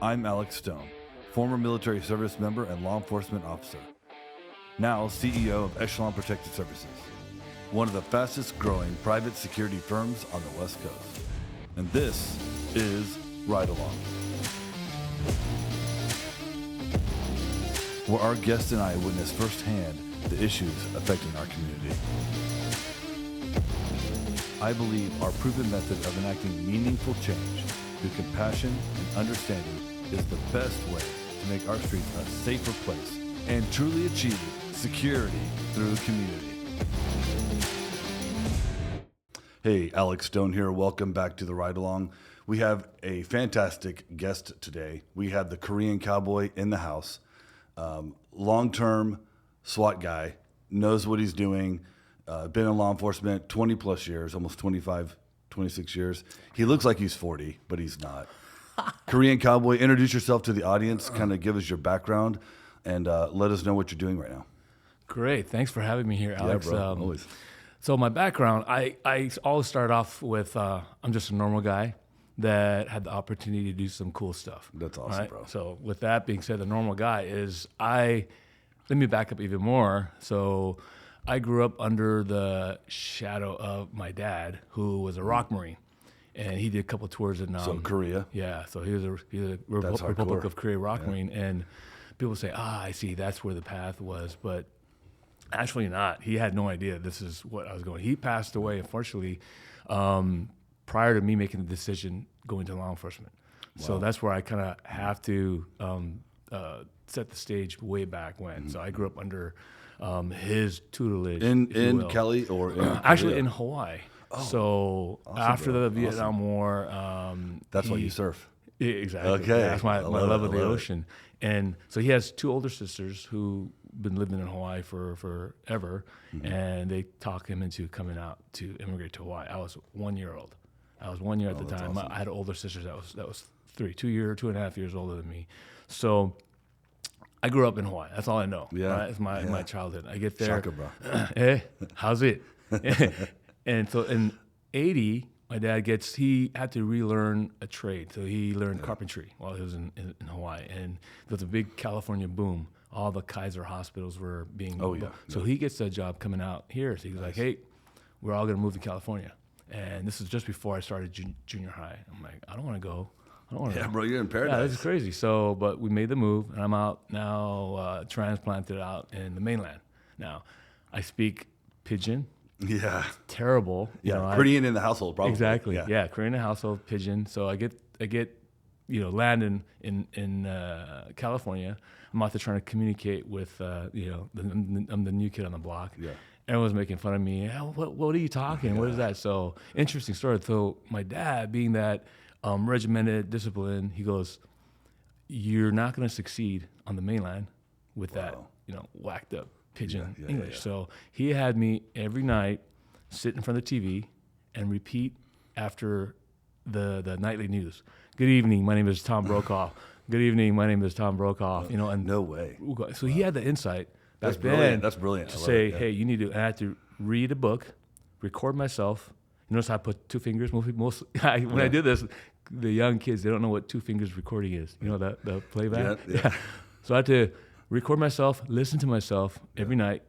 I'm Alex Stone, former military service member and law enforcement officer. Now CEO of Echelon Protected Services, one of the fastest growing private security firms on the West Coast. And this is Ride Along, where our guest and I witness firsthand the issues affecting our community. I believe our proven method of enacting meaningful change through compassion and understanding is the best way to make our streets a safer place and truly achieve security through community. Hey, Alex Stone here. Welcome back to the Ride Along. We have a fantastic guest today. We have the Korean Cowboy in the house. Long-term SWAT guy, knows what he's doing, been in law enforcement 20 plus years, almost 25, 26 years. He looks like he's 40, but he's not. Korean Cowboy, introduce yourself to the audience, kind of give us your background, and let us know what you're doing right now. Great. Thanks for having me here, Alex. Yeah, bro, always. So my background, I always start off with, I'm just a normal guy that had the opportunity to do some cool stuff. That's awesome, right? bro. So with that being said, the normal guy is let me back up even more. So I grew up under the shadow of my dad, who was a rock Marine. And he did a couple of tours in Korea. Yeah, so he was a Republic hardcore. of Korea rock Marine, and people say, I see, that's where the path was, but actually not. He had no idea this is what I was going. He passed away, unfortunately, prior to me making the decision going to law enforcement. Wow. So that's where I kind of have to set the stage way back when. Mm-hmm. So I grew up under his tutelage in Cali or in actually in Hawaii. Oh, so awesome, after the Vietnam War, that's why you surf. Exactly. Okay, yeah, that's my love of the ocean. And so he has two older sisters who been living in Hawaii for forever, and they talked him into coming out to immigrate to Hawaii. I was 1 year old. I was 1 year at the time. Awesome. I had older sisters that was 2.5 years older than me. So I grew up in Hawaii. That's all I know. Yeah, right? It's my childhood. I get there. Shaka, bro. Hey, how's it? And so in '80, my dad he had to relearn a trade. So he learned carpentry while he was in Hawaii. And there was a big California boom. All the Kaiser hospitals were being built. So he gets a job coming out here. So he's like, hey, we're all going to move to California. And this is just before I started junior high. I'm like, I don't want to go. I don't want to go. Bro, you're in paradise. Yeah, this is crazy. So, but we made the move, and I'm out now, transplanted out in the mainland. Now, I speak Pidgin. Yeah. It's terrible. Korean in the household, probably. Exactly. Yeah, Korean in the household, Pidgin. So I get land in California. I'm out there trying to communicate with I'm the new kid on the block. Yeah. Everyone's making fun of me. What are you talking? What is that? So interesting story. So my dad, being that regimented, disciplined, he goes, "You're not going to succeed on the mainland with that, whacked up Pidgin English." Yeah. So he had me every night sit in front of the TV and repeat after the nightly news. Good evening, my name is Tom Brokaw. Good evening, my name is Tom Brokaw. And no way. So he had the insight back then. That's brilliant. To say, hey, you need to. I had to read a book, record myself. You notice I put two fingers. When I did this, the young kids, they don't know what two fingers recording is. You know the playback. Yeah. So I had to record myself, listen to myself every night,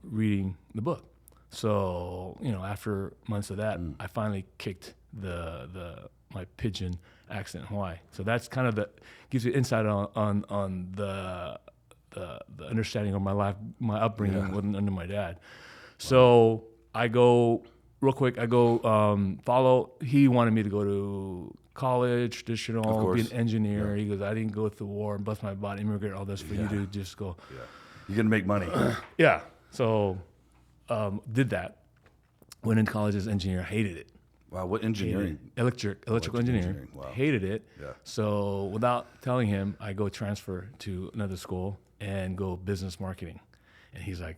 reading the book. So after months of that, I finally kicked my Pidgin accent in Hawaii. So that's kind of gives you insight on the understanding of my life, my upbringing under my dad. So I go real quick. I go follow. He wanted me to go to college, traditional, be an engineer. He goes, I didn't go through war and bust my butt, immigrate, all this for you to just go. Yeah. You're gonna make money. Yeah. So did that. Went in college as engineer. Hated it. Wow, what engineering? Electrical engineering. Wow. Hated it. Yeah. So without telling him, I go transfer to another school and go business marketing. And he's like,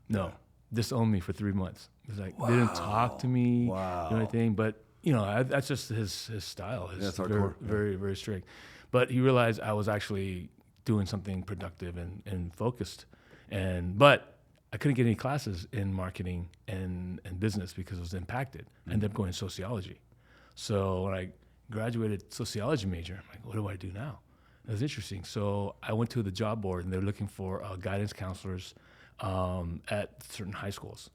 no, disowned me for 3 months. He's like, didn't talk to me, do anything. But, that's just his style. It's hardcore. Very, very strict. But he realized I was actually doing something productive and focused. But I couldn't get any classes in marketing and business because it was impacted. I ended up going to sociology. So when I graduated sociology major. I'm like, what do I do now? It was interesting. So I went to the job board, and they're looking for guidance counselors at certain high schools.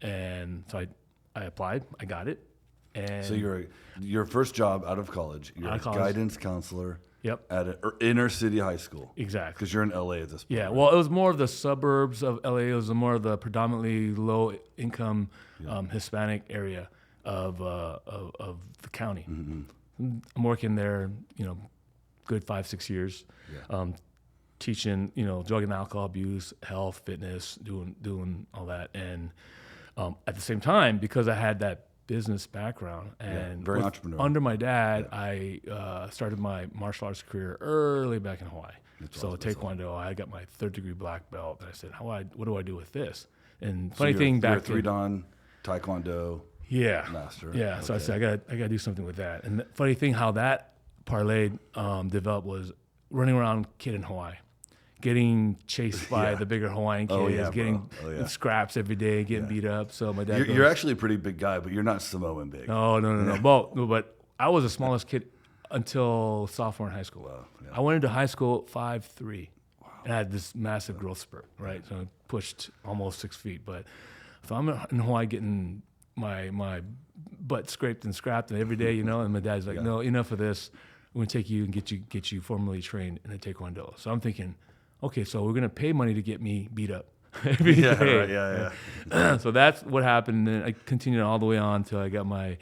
And so I applied. I got it. And So your first job out of college, you're a guidance counselor Yep. at an inner city high school. Exactly. Because you're in LA at this point. Yeah, well, it was more of the suburbs of LA. It was more of the predominantly low-income Hispanic area of the county. I'm working there, good 5-6 years, teaching, drug and alcohol abuse, health, fitness, doing all that, and at the same time, because I had that business background and very entrepreneurial. under my dad, I started my martial arts career early back in Hawaii. So Taekwondo, I got my 3rd-degree black belt, and I said, what do I do with this? And funny thing, you're a back then, 3-dan Taekwondo master. Yeah. Okay. So I said, I gotta do something with that. And the funny thing, how that parlayed developed was running around kid in Hawaii, getting chased by the bigger Hawaiian kids, getting scraps every day, getting beat up. So my dad You're actually a pretty big guy, but you're not Samoan big. No. But I was the smallest kid until sophomore in high school. Wow. Yeah. I went into high school 5'3", and I had this massive growth spurt, right? So I pushed almost 6 feet. But so I'm in Hawaii getting my butt scraped and scrapped every day, and my dad's like, no, enough of this. We're gonna take you and get you formally trained in the Taekwondo. So I'm thinking, okay, so we're gonna pay money to get me beat up every day. Right, so that's what happened. And then I continued all the way on until I got my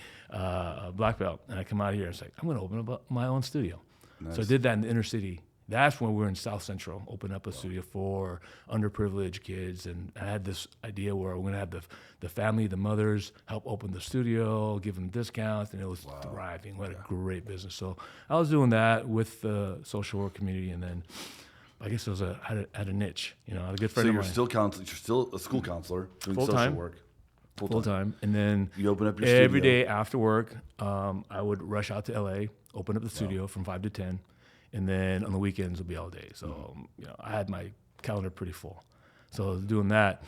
black belt, and I come out here and it's like, I'm gonna open up my own studio. Nice. So I did that in the inner city. That's when we were in South Central, opened up a studio for underprivileged kids. And I had this idea where we're going to have the family, the mothers, help open the studio, give them discounts, and it was thriving. What a great business. So I was doing that with the social work community, and then I guess it was had a niche. I had a good friend of mine. You're still a school counselor doing social work. Full time. And then you open up your every studio. day after work, I would rush out to LA, open up the studio from 5 to 10. And then on the weekends it'll be all day. So I had my calendar pretty full. So I was doing that,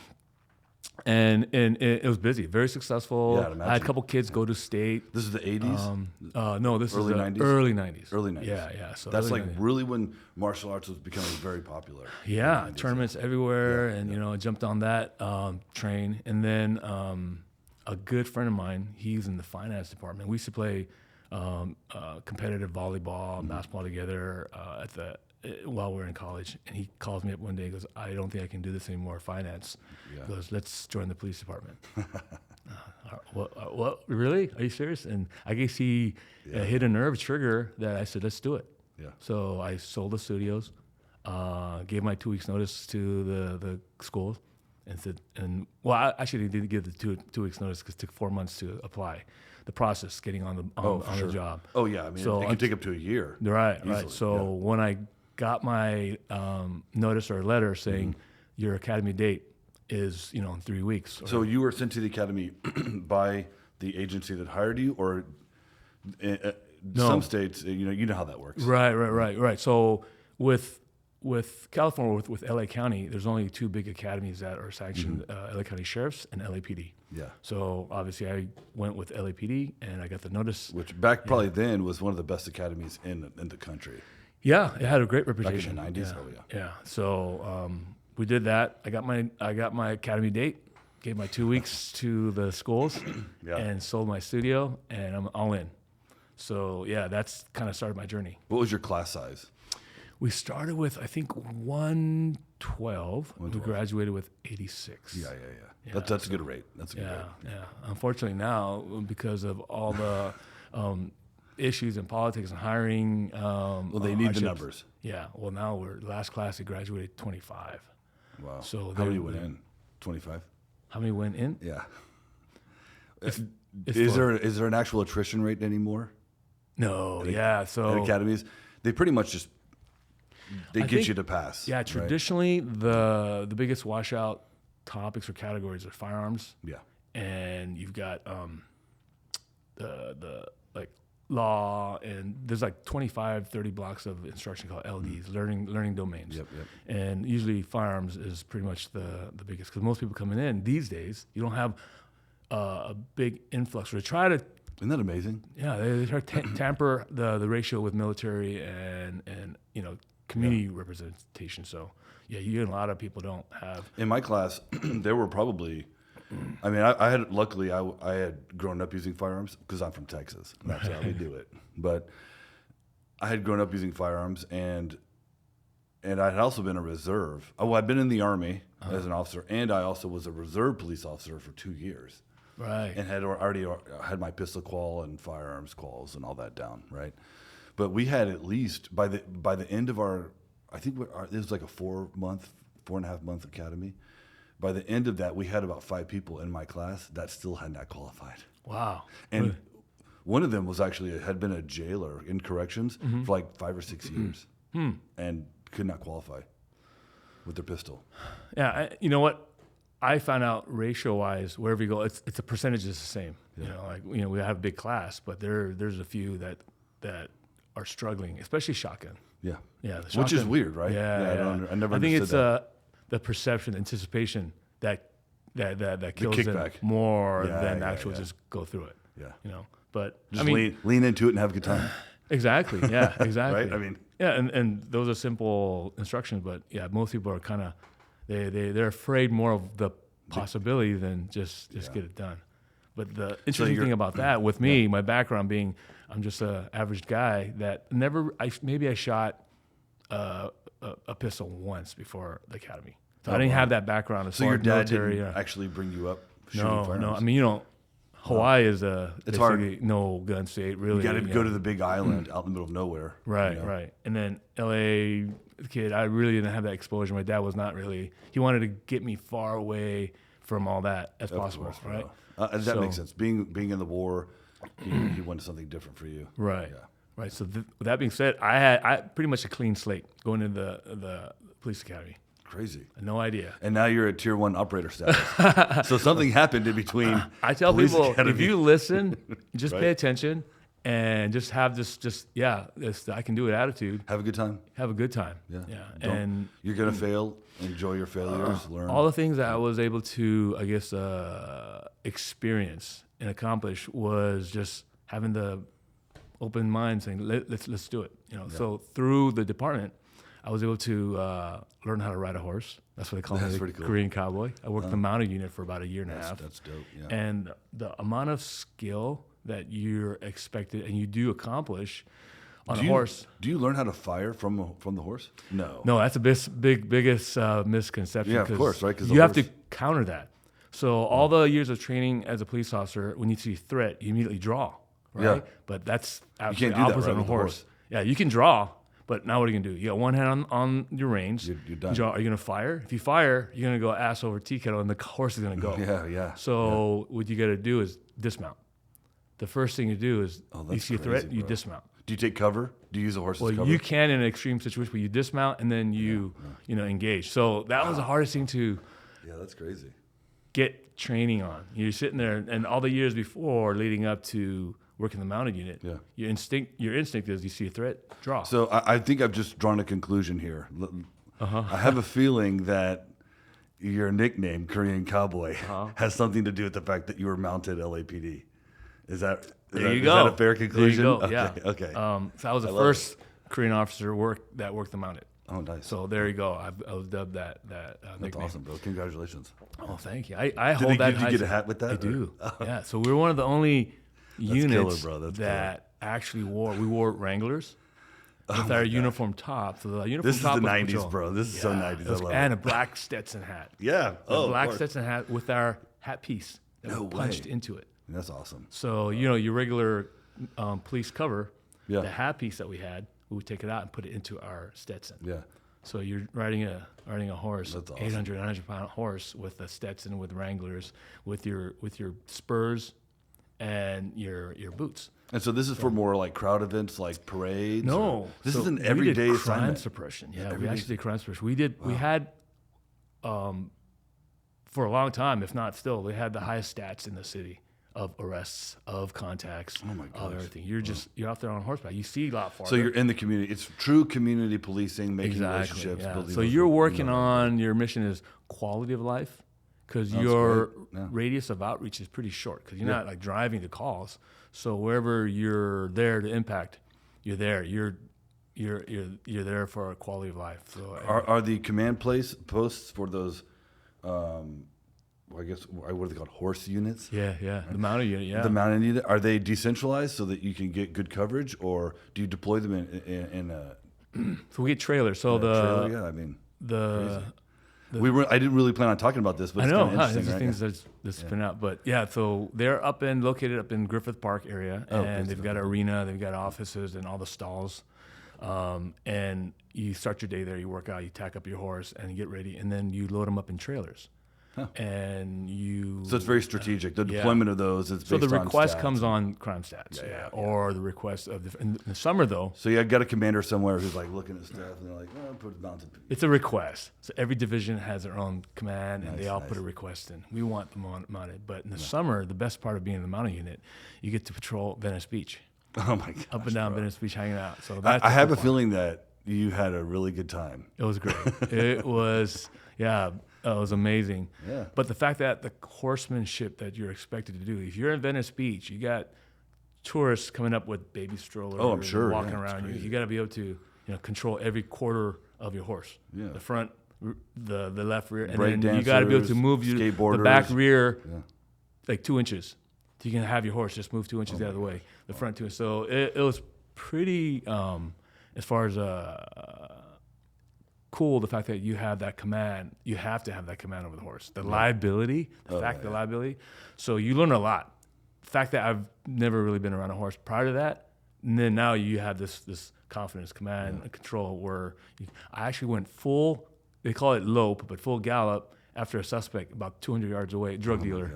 and it was busy, very successful. Yeah, I had a couple kids go to state. This is the 80s? No, this early is 90s? Early 90s. Early 90s. Yeah. So that's early like 90s. really when martial arts was becoming very popular. Yeah, tournaments everywhere, and I jumped on that train. And then a good friend of mine, he's in the finance department. We used to play competitive volleyball and basketball together while we were in college, and he calls me up one day and goes, I don't think I can do this anymore, finance. He goes, let's join the police department. What, really? Are you serious? And I guess he hit a nerve trigger that I said, let's do it. Yeah. So I sold the studios, gave my 2 weeks notice to the schools, and said, I actually didn't give the 2 weeks notice because it took 4 months to apply. The process, getting on the job. Oh yeah, I mean, so it can take up to a year. Right. So when I got my notice or letter saying your academy date is in 3 weeks. So you were sent to the academy by the agency that hired you, or some states, you know how that works. Right. So with California, with LA County, there's only 2 big academies that are sanctioned: LA County Sheriff's and LAPD. Yeah. So obviously, I went with LAPD, and I got the notice. Which probably then was one of the best academies in the country. Yeah, it had a great reputation. Back in the 90s. Yeah. So we did that. I got my academy date, gave my 2 weeks to the schools, and sold my studio, and I'm all in. So that's kind of started my journey. What was your class size? We started with, I think, 112. We graduated with 86. Yeah. That's a good rate. That's a good rate. Yeah. Unfortunately now, because of all the issues in politics and hiring, they need the numbers. Yeah. Well, now last class, we graduated 25. Wow. So how many went in? 25? How many went in? Yeah. It's is there an actual attrition rate anymore? No. So in academies, they pretty much just get you to pass. Yeah. Traditionally, the biggest washout topics or categories are firearms. Yeah. And you've got the like law, and there's like 25, 30 blocks of instruction called LDs, learning domains. Yep. And usually firearms is pretty much the biggest, because most people coming in these days, you don't have a big influx. We try to Isn't that amazing? Yeah, they try to tamper the ratio with military and community representation. So yeah, you and a lot of people don't have. In my class, there were probably, I mean, I had, luckily, I had grown up using firearms because I'm from Texas. And that's how we do it. But I had grown up using firearms, and I had also been a reserve. Oh, I'd been in the Army as an officer, and I also was a reserve police officer for 2 years. Right. And had already had my pistol qual and firearms quals and all that down, right? But we had at least, by the end of our, I think it was like a 4.5 month academy. By the end of that, we had about 5 people in my class that still had not qualified. Wow. And one of them was actually had been a jailer in corrections for like 5 or 6 years and could not qualify with their pistol. Yeah, you know what? I found out ratio-wise, wherever you go, it's the percentage is the same. Yeah. We have a big class, but there's a few that are struggling, especially shotgun. Yeah. Yeah. Which is weird, right? Yeah. I never I think understood it's that. The perception, anticipation that kills the them kickback. more than actual just go through it. Yeah. But Just lean into it and have a good time. Exactly. Yeah. Exactly. Right? I mean. Yeah, and those are simple instructions, but yeah, most people are kind of they're afraid more of the possibility than just get it done. But the interesting thing about that, with me, my background being, I'm just an average guy that maybe I shot a pistol once before the academy. So I didn't have that background. So your dad didn't actually bring you up shooting firearms? No. I mean, Hawaii is it's hard. No gun state, really. You got to go to the big island out in the middle of nowhere. Right, right. And then LA kid, I really didn't have that exposure. My dad was not really. He wanted to get me far away from all that as possible, right? That makes sense. Being in the war, he wanted something different for you. Right. Yeah. Right. So with that being said, I had pretty much a clean slate going into the police academy. Crazy. No idea. And now you're at tier 1 operator status. So something happened in between. I tell people, academy. If you listen, just right? pay attention and just have this I can do it attitude. Have a good time. Have a good time. Yeah. And you're going to fail. Enjoy your failures. Learn. All the things that I was able to, I guess, experience and accomplish was just having the open mind saying, let's do it. So through the department, I was able to learn how to ride a horse. That's what they call me, the Korean Cowboy. I worked the mounted unit for about a year and a half. That's dope. Yeah. And the amount of skill that you're expected and you do accomplish on a horse. Do you learn how to fire from the horse? No. No, that's the biggest misconception. Yeah, of course, right? You have to counter that. So all the years of training as a police officer, when you see a threat, you immediately draw, right? Yeah. But that's absolutely opposite on a horse. Yeah, you can draw. But now what are you going to do? You got one hand on your reins. You're done. Are you going to fire? If you fire, you're going to go ass over tea kettle, and the horse is going to go. Yeah. So what you got to do is dismount. The first thing you do is you see a threat, you dismount. Do you take cover? Do you use a horse as cover? Well, you can in an extreme situation, but you dismount and then you engage. So that was the hardest thing to that's crazy. Get training on. You're sitting there, and all the years before leading up to working the mounted unit, your instinct is you see a threat, draw. So I think I've just drawn a conclusion here. I have a feeling that your nickname, Korean Cowboy, has something to do with the fact that you were mounted LAPD. Is that a fair conclusion? There you go. Okay, yeah. Okay. So I was the first Korean officer that worked the mounted. Oh, nice. So there you go. I was dubbed that That's nickname. awesome, bro. Congratulations. Oh, thank you. I hold that. Did you get a hat with that? I do. Yeah. So we were one of the only units that actually wore Wranglers with our uniform top. So the uniform this top is the was 90s, patrol. bro. This is so 90s. I love and it. A black Stetson hat. Yeah. Black Stetson hat with our hat piece that we punched into it. That's awesome. So your regular police cover, the hat piece that we had, we would take it out and put it into our Stetson. Yeah. So you're riding a horse, That's awesome. 800, 900-pound horse with a Stetson, with Wranglers, with your spurs and your boots. And so this is for more like crowd events, like parades? No. This is an everyday crime assignment. suppression. Yeah, we actually did crime suppression. We had, for a long time, if not still, we had the highest stats in the city of arrests, of contacts, of everything. You're out there on horseback. You see a lot farther. So you're in the community. It's true community policing, making relationships, building. So you're working on, your mission is quality of life because That's your great. Yeah. radius of outreach is pretty short because you're not like driving to calls. So wherever you're there to impact, you're there. You're there for quality of life. So Are the command posts for those? I guess what are they called? Horse units. yeah, the mounted unit, yeah. The mounted unit, are they decentralized so that you can get good coverage, or do you deploy them in a So we get trailers. So trailer? Yeah, I mean, the I didn't really plan on talking about this, but I it's know, kind of interesting, There's right? things that's been out, but yeah. So they're located up in Griffith Park area, and they've got an arena, they've got offices and all the stalls. And you start your day there, you work out, you tack up your horse, and you get ready, and then you load them up in trailers. And you. So it's very strategic. The deployment of those is based on So the request stats. comes on crime stats, or the request of in the summer though. So you got a commander somewhere who's like looking at stuff, and they're like, "Oh, put it mounted." It's a request. So every division has their own command, and they all put a request in. We want them mounted, but in the summer, the best part of being in the mounted unit, you get to patrol Venice Beach, Oh my god! up and down Venice Beach, hanging out. So that's I have a feeling that you had a really good time. It was great. It was, it was amazing. Yeah. But the fact that the horsemanship that you're expected to do, if you're in Venice Beach, you got tourists coming up with baby strollers. Oh, I'm sure. Walking Yeah, it's around you. crazy. You got to be able to, control every quarter of your horse. Yeah. The front, the left rear, and Break then you got to be able to dancers, move the skateboarders. back rear Yeah. like 2 inches. So you can have your horse just move 2 inches out of the way, the front 2 inches. So it was pretty, as far as cool, the fact that you have that command. You have to have that command over the horse. The liability, the liability. So you learn a lot. The fact that I've never really been around a horse prior to that, and then now you have this confidence, command, and control where I actually went full, they call it lope, but full gallop after a suspect about 200 yards away, drug dealer,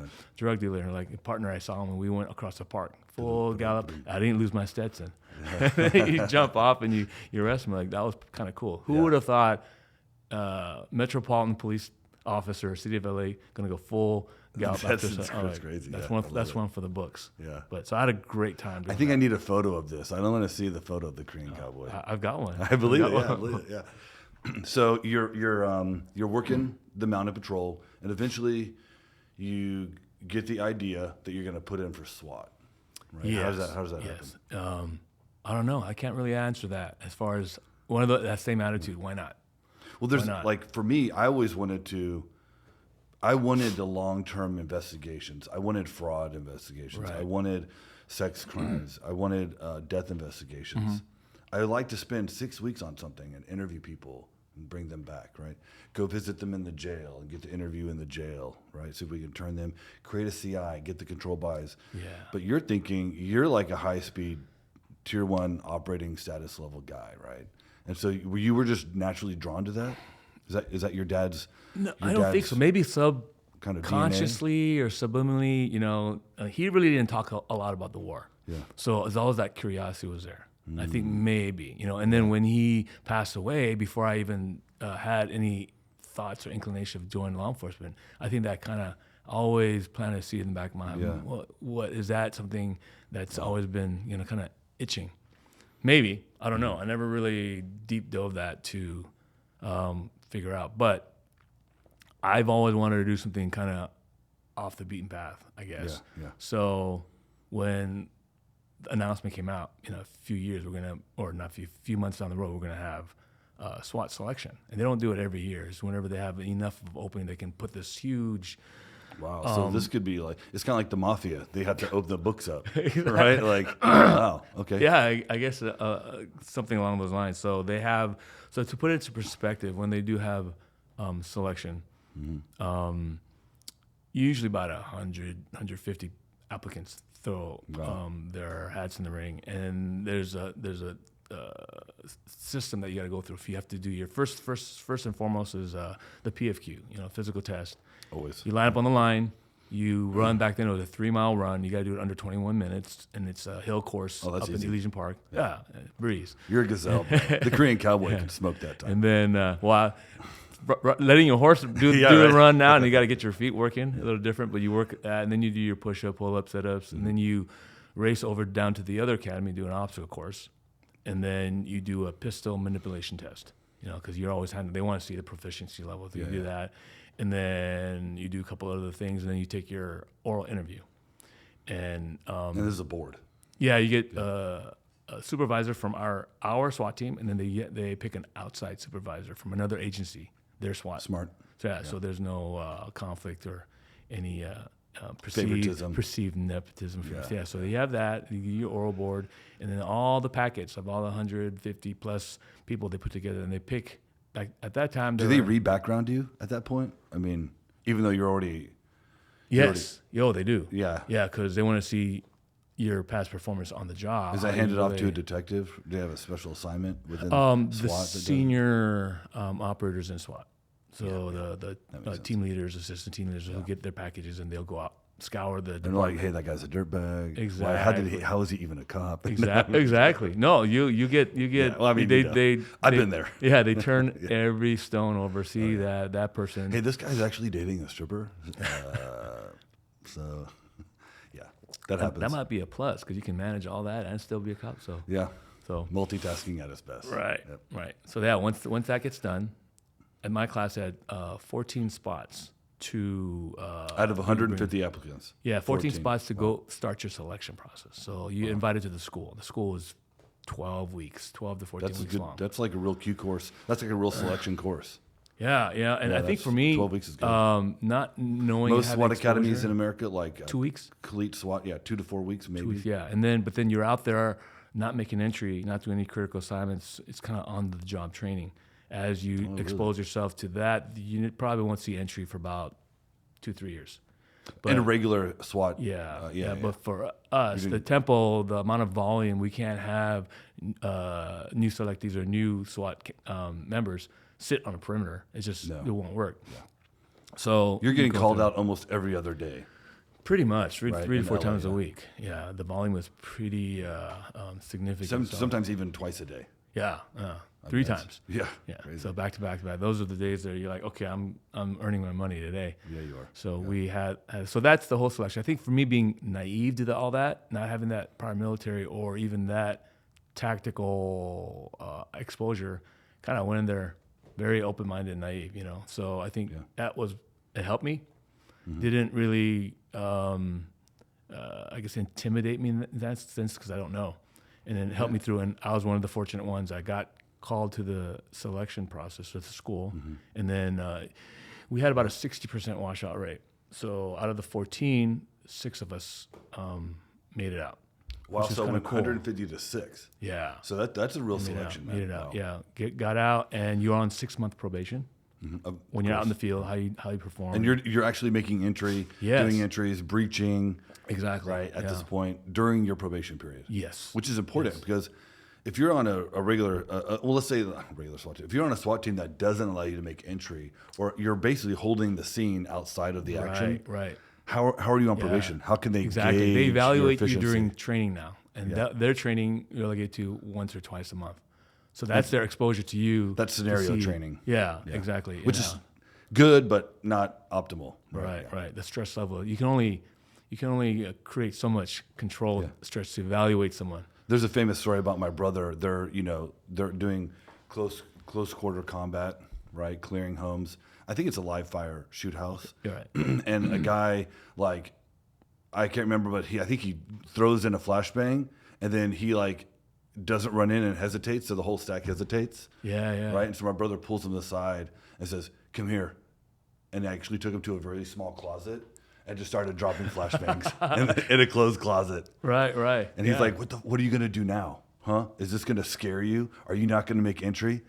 like a partner I saw him, and we went across the park, full gallop. I didn't lose my Stetson. You jump off and you arrest him. Like, that was kind of cool. Who would have thought Metropolitan Police Officer, City of LA, going to go full gallop? That's crazy. That's one for the books. Yeah. But so I had a great time. I think I need a photo of this. I don't want to see the photo of the Korean Cowboy. I've got one. I believe it. Yeah, I believe it. Yeah. So you're working the mounted patrol, and eventually you get the idea that you're going to put in for SWAT. Right? Yes. How does that happen? I don't know. I can't really answer that. As far as that same attitude, why not? Well, there's like, for me, I wanted the long-term investigations. I wanted fraud investigations. Right. I wanted sex crimes. I wanted death investigations. I like to spend 6 weeks on something and interview people and bring them back, right? Go visit them in the jail and get to interview in the jail, right? See if we can turn them, create a CI, get the control buys. Yeah. But you're thinking, you're like a high-speed tier 1 operating status level guy, right? And so you were just naturally drawn to that? Is that your dad's? No, I don't think so. Maybe kind of consciously or subliminally, he really didn't talk a lot about the war. Yeah. So as always, that curiosity was there. I think maybe, and then when he passed away, before I even had any thoughts or inclination of joining law enforcement, I think that kind of always planted a seed in the back of my mind. Yeah. What is that something that's always been, kind of itching? Maybe, I don't know. I never really deep dove that to figure out, but I've always wanted to do something kind of off the beaten path, I guess. Yeah. So when the announcement came out, in a few years few months down the road, we're gonna have SWAT selection, and they don't do it every year. It's whenever they have enough of opening, they can put this huge. Wow. So this could be like, it's kind of like the mafia. They have to open the books up, right? Like, wow. Okay. Yeah, I guess something along those lines. So they have. So to put it into perspective, when they do have selection, usually about 150 applicants throw their hats in the ring, and there's a system that you got to go through. If you have to do your first and foremost is the PFQ, physical test. Always. You line up on the line. You run back then. It was a 3-mile run. You got to do it under 21 minutes, and it's a hill course up in Elysian Park. Yeah, breeze. You're a gazelle. The Korean Cowboy can smoke that time. And then letting your horse do the run now, and you got to get your feet working a little different. But you work that, and then you do your push-up, pull-up, sit-ups, and then you race over down to the other academy, do an obstacle course, and then you do a pistol manipulation test. because you're always they want to see the proficiency level. So you do that, and then you do a couple other things, and then you take your oral interview. And this is a board. Yeah, you get a supervisor from our SWAT team, and then they pick an outside supervisor from another agency, their SWAT. Smart. So so there's no conflict or any perceived nepotism. So you have that, you get your oral board, and then all the packets of all the 150 plus people they put together, and they pick. Like at that time, do they re-background you at that point? I mean, even though you're already. Yes. They do. Yeah. Yeah, because they want to see your past performance on the job. Is that handed off to a detective? Do they have a special assignment within the SWAT? senior operators in SWAT. So the team leaders, assistant team leaders will get their packages and they'll go out, scour the They're like, hey, that guy's a dirtbag. Exactly. How is he even a cop? Exactly. No, you get. Yeah, well, I mean, I've been there. Yeah, they turn every stone over. See that person. Hey, this guy's actually dating a stripper. So, yeah, that happens. That might be a plus because you can manage all that and still be a cop. So so multitasking at its best. Right. Right. So yeah, once that gets done, and my class had 14 spots to out of 150 applicants. Yeah, 14 spots to go start your selection process. So you invited to the school. The school was 12 weeks, 12 to 14 weeks long. That's like a real Q course. That's like a real selection course. Yeah, and I think for me, 12 weeks is good. Not knowing most SWAT academies in America, like 2 weeks, elite SWAT, 2 to 4 weeks, maybe. 2 weeks, yeah, but then you're out there, not making entry, not doing any critical assignments. It's kind of on the job training. As you expose yourself to that, you probably won't see entry for about 2-3 years. But in a regular SWAT, But for us, the tempo, the amount of volume, we can't have new selectees or new SWAT members sit on a perimeter. It just it won't work. Yeah. So you're getting called out almost every other day. Pretty much, three to four times a week. Yeah, the volume was pretty significant. Sometimes even twice a day. Yeah, 3 times. Yeah. Crazy. So back to back. Those are the days that you're like, okay, I'm earning my money today. Yeah, you are. So we had so that's the whole selection. I think for me being naive to all that, not having that prior military or even that tactical exposure, kind of went in there very open-minded and naive, So I think it helped me. Mm-hmm. Didn't really, I guess, intimidate me in that sense because I don't know. And then it helped me through. And I was one of the fortunate ones. I got called to the selection process at the school. Mm-hmm. And then we had about a 60% washout rate. So out of the 14, 6 of us made it out. Wow, so went cool. 150 to 6. Yeah. So that's a real selection. Made it out, yeah. Got out, and you're on 6-month probation. Mm-hmm. When you're out in the field, how you perform. And you're actually making entry, doing entries, breaching. Exactly. Right, at this point, during your probation period. Yes. Which is important because if you're on a regular, let's say a regular SWAT team, if you're on a SWAT team that doesn't allow you to make entry, or you're basically holding the scene outside of the action. Right. How are you on probation? How can they gauge They evaluate your you during training now, and their training relegate to once or twice a month. So that's their exposure to you. That's scenario training. Yeah, exactly. Which is good, but not optimal. Right. The stress level. You can only create so much controlled stress to evaluate someone. There's a famous story about my brother. They're doing close quarter combat, right? Clearing homes. I think it's a live fire shoot house. Right. And a guy, I can't remember, but I think he throws in a flashbang, and then he doesn't run in and hesitates, so the whole stack hesitates. Yeah. Right? And so my brother pulls him aside and says, "Come here." And I actually took him to a very small closet and just started dropping flashbangs in a closed closet. Right. And he's like, what are you going to do now? Huh? Is this going to scare you? Are you not going to make entry?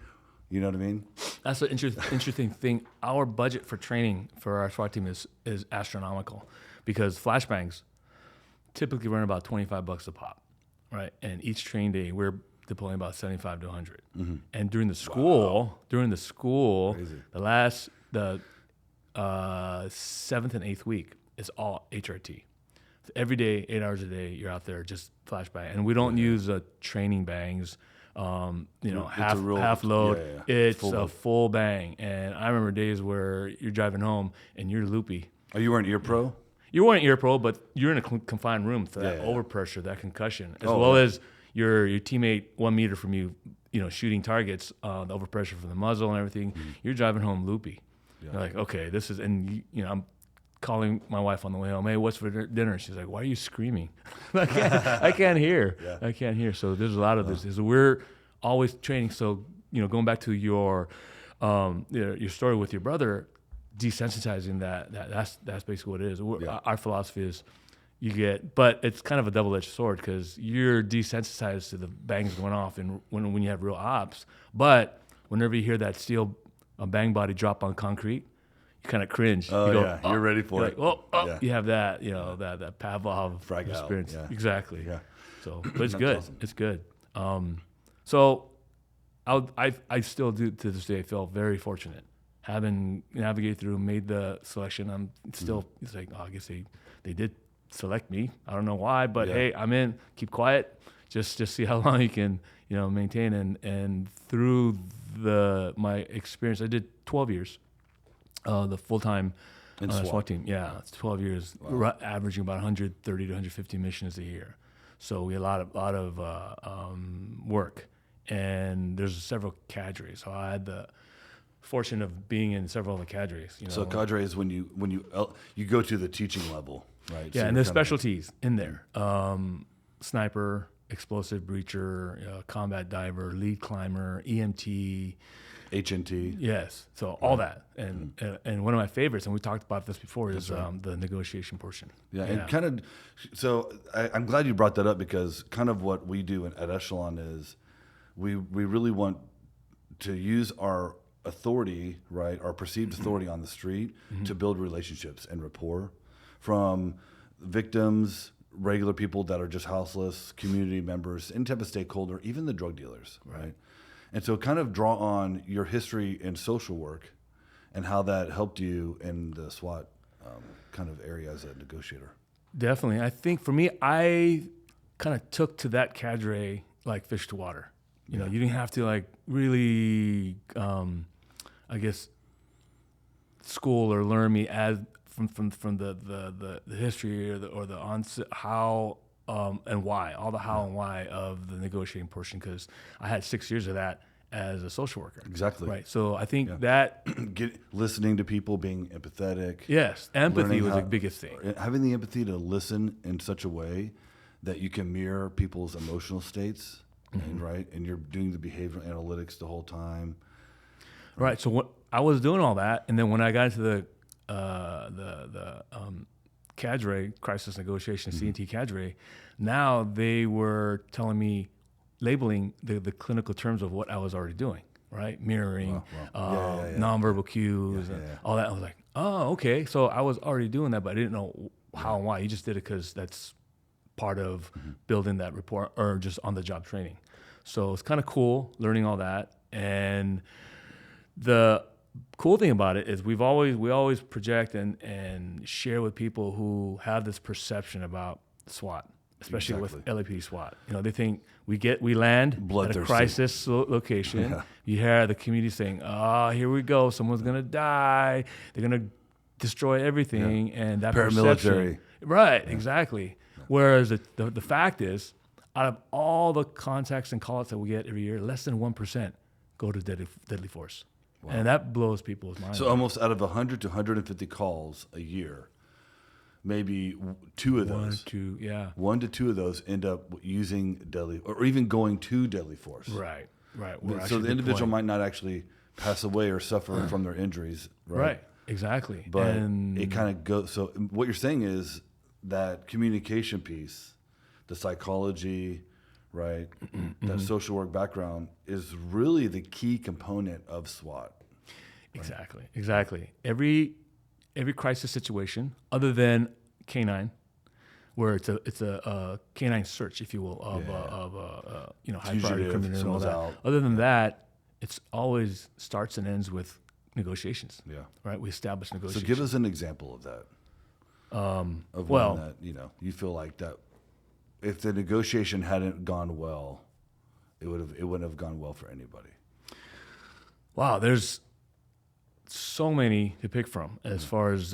You know what I mean? That's an interesting thing. Our budget for training for our SWAT team is astronomical because flashbangs typically run about $25 a pop, right? And each train day, we're deploying about 75 to 100. Mm-hmm. And during the school, Crazy. the 7th and 8th week is all HRT. So every day, 8 hours a day, you're out there just flashbang. And we don't use training bangs. Half load. Yeah. It's a full bang. And I remember days where you're driving home and you're loopy. Oh, you weren't ear pro? You weren't ear pro, but you're in a confined room for that overpressure, that concussion, as well as your teammate 1 meter from you shooting targets, the overpressure from the muzzle and everything, you're driving home loopy. Yeah. You're like, okay, this is, and I'm calling my wife on the way home. Hey, what's for dinner? She's like, why are you screaming? I can't hear. Yeah. I can't hear. So there's a lot of this. We're always training. So, going back to your story with your brother, desensitizing that's basically what it is. Our philosophy is but it's kind of a double-edged sword because you're desensitized to the bangs going off and when you have real ops. But whenever you hear that steel bang body drop on concrete, you kind of cringe. Oh, you go, yeah. You're ready for it. You have that, that Pavlov Frag out. experience. Yeah. Exactly. Yeah. So, but it's good. Awesome. It's good. So I still do to this day feel very fortunate having navigated through, made the selection. I'm still, it's like, I guess they did select me. I don't know why, but hey, I'm in. Keep quiet. Just see how long you can, maintain. And through my experience, I did 12 years, the full-time SWAT team. Yeah, it's 12 years, averaging about 130 to 150 missions a year. So we had a lot of work, and there's several cadres. So I had the fortune of being in several of the cadres. So cadre is when you go to the teaching level, right? Yeah, so and there's specialties in there: sniper, explosive breacher, combat diver, lead climber, EMT, HNT. Yes, so all that, and one of my favorites, and we talked about this before, is the negotiation portion. Yeah, and kind of. So I'm glad you brought that up because kind of what we do at Echelon is we really want to use our authority, right, our perceived authority on the street to build relationships and rapport from victims, regular people that are just houseless, community members, any type of stakeholder, even the drug dealers, right? And so kind of draw on your history in social work and how that helped you in the SWAT kind of area as a negotiator. Definitely. I think for me, I kind of took to that cadre like fish to water. You didn't have to like really, I guess, school or learn me as from the history or the onset, how and why, all the how and why of the negotiating portion, because I had 6 years of that as a social worker. Exactly. Right. So I think that listening to people, being empathetic. Yes, empathy was the biggest thing. Having the empathy to listen in such a way that you can mirror people's emotional states, and you're doing the behavioral analytics the whole time. Right. So what I was doing all that, and then when I got into the cadre, crisis negotiation, C&T cadre, now they were telling me, labeling the clinical terms of what I was already doing, right? Mirroring, nonverbal cues, and all that. I was like, oh, okay. So I was already doing that, but I didn't know how and why. You just did it because that's part of building that rapport or just on-the-job training. So it's kind of cool learning all that. And the cool thing about it is we always project and share with people who have this perception about SWAT, especially with LAPD SWAT. They think we land at a crisis location. Yeah. You hear the community saying, "Oh, here we go. Someone's gonna die. They're gonna destroy everything," and that paramilitary. Right? Yeah. Exactly. Yeah. Whereas the fact is, out of all the contacts and callouts that we get every year, less than 1% go to deadly force. Wow. And that blows people's minds. So almost out of 100 to 150 calls a year, maybe two of those, 1 to 2 of those end up using deadly, or even going to deadly force. Right. So the individual might not actually pass away or suffer from their injuries. Right. Exactly. But it kind of goes. So what you're saying is that communication piece, the psychology, right, that social work background is really the key component of SWAT. Right? Exactly. Every crisis situation, other than K9, where it's a K9 search, if you will, of high priority criminal and all that. Out. Other than that, it's always starts and ends with negotiations. Yeah. Right. We establish negotiations. So give us an example of that. Of one that you feel like that. If the negotiation hadn't gone well, it wouldn't have gone well for anybody. Wow, there's so many to pick from as far as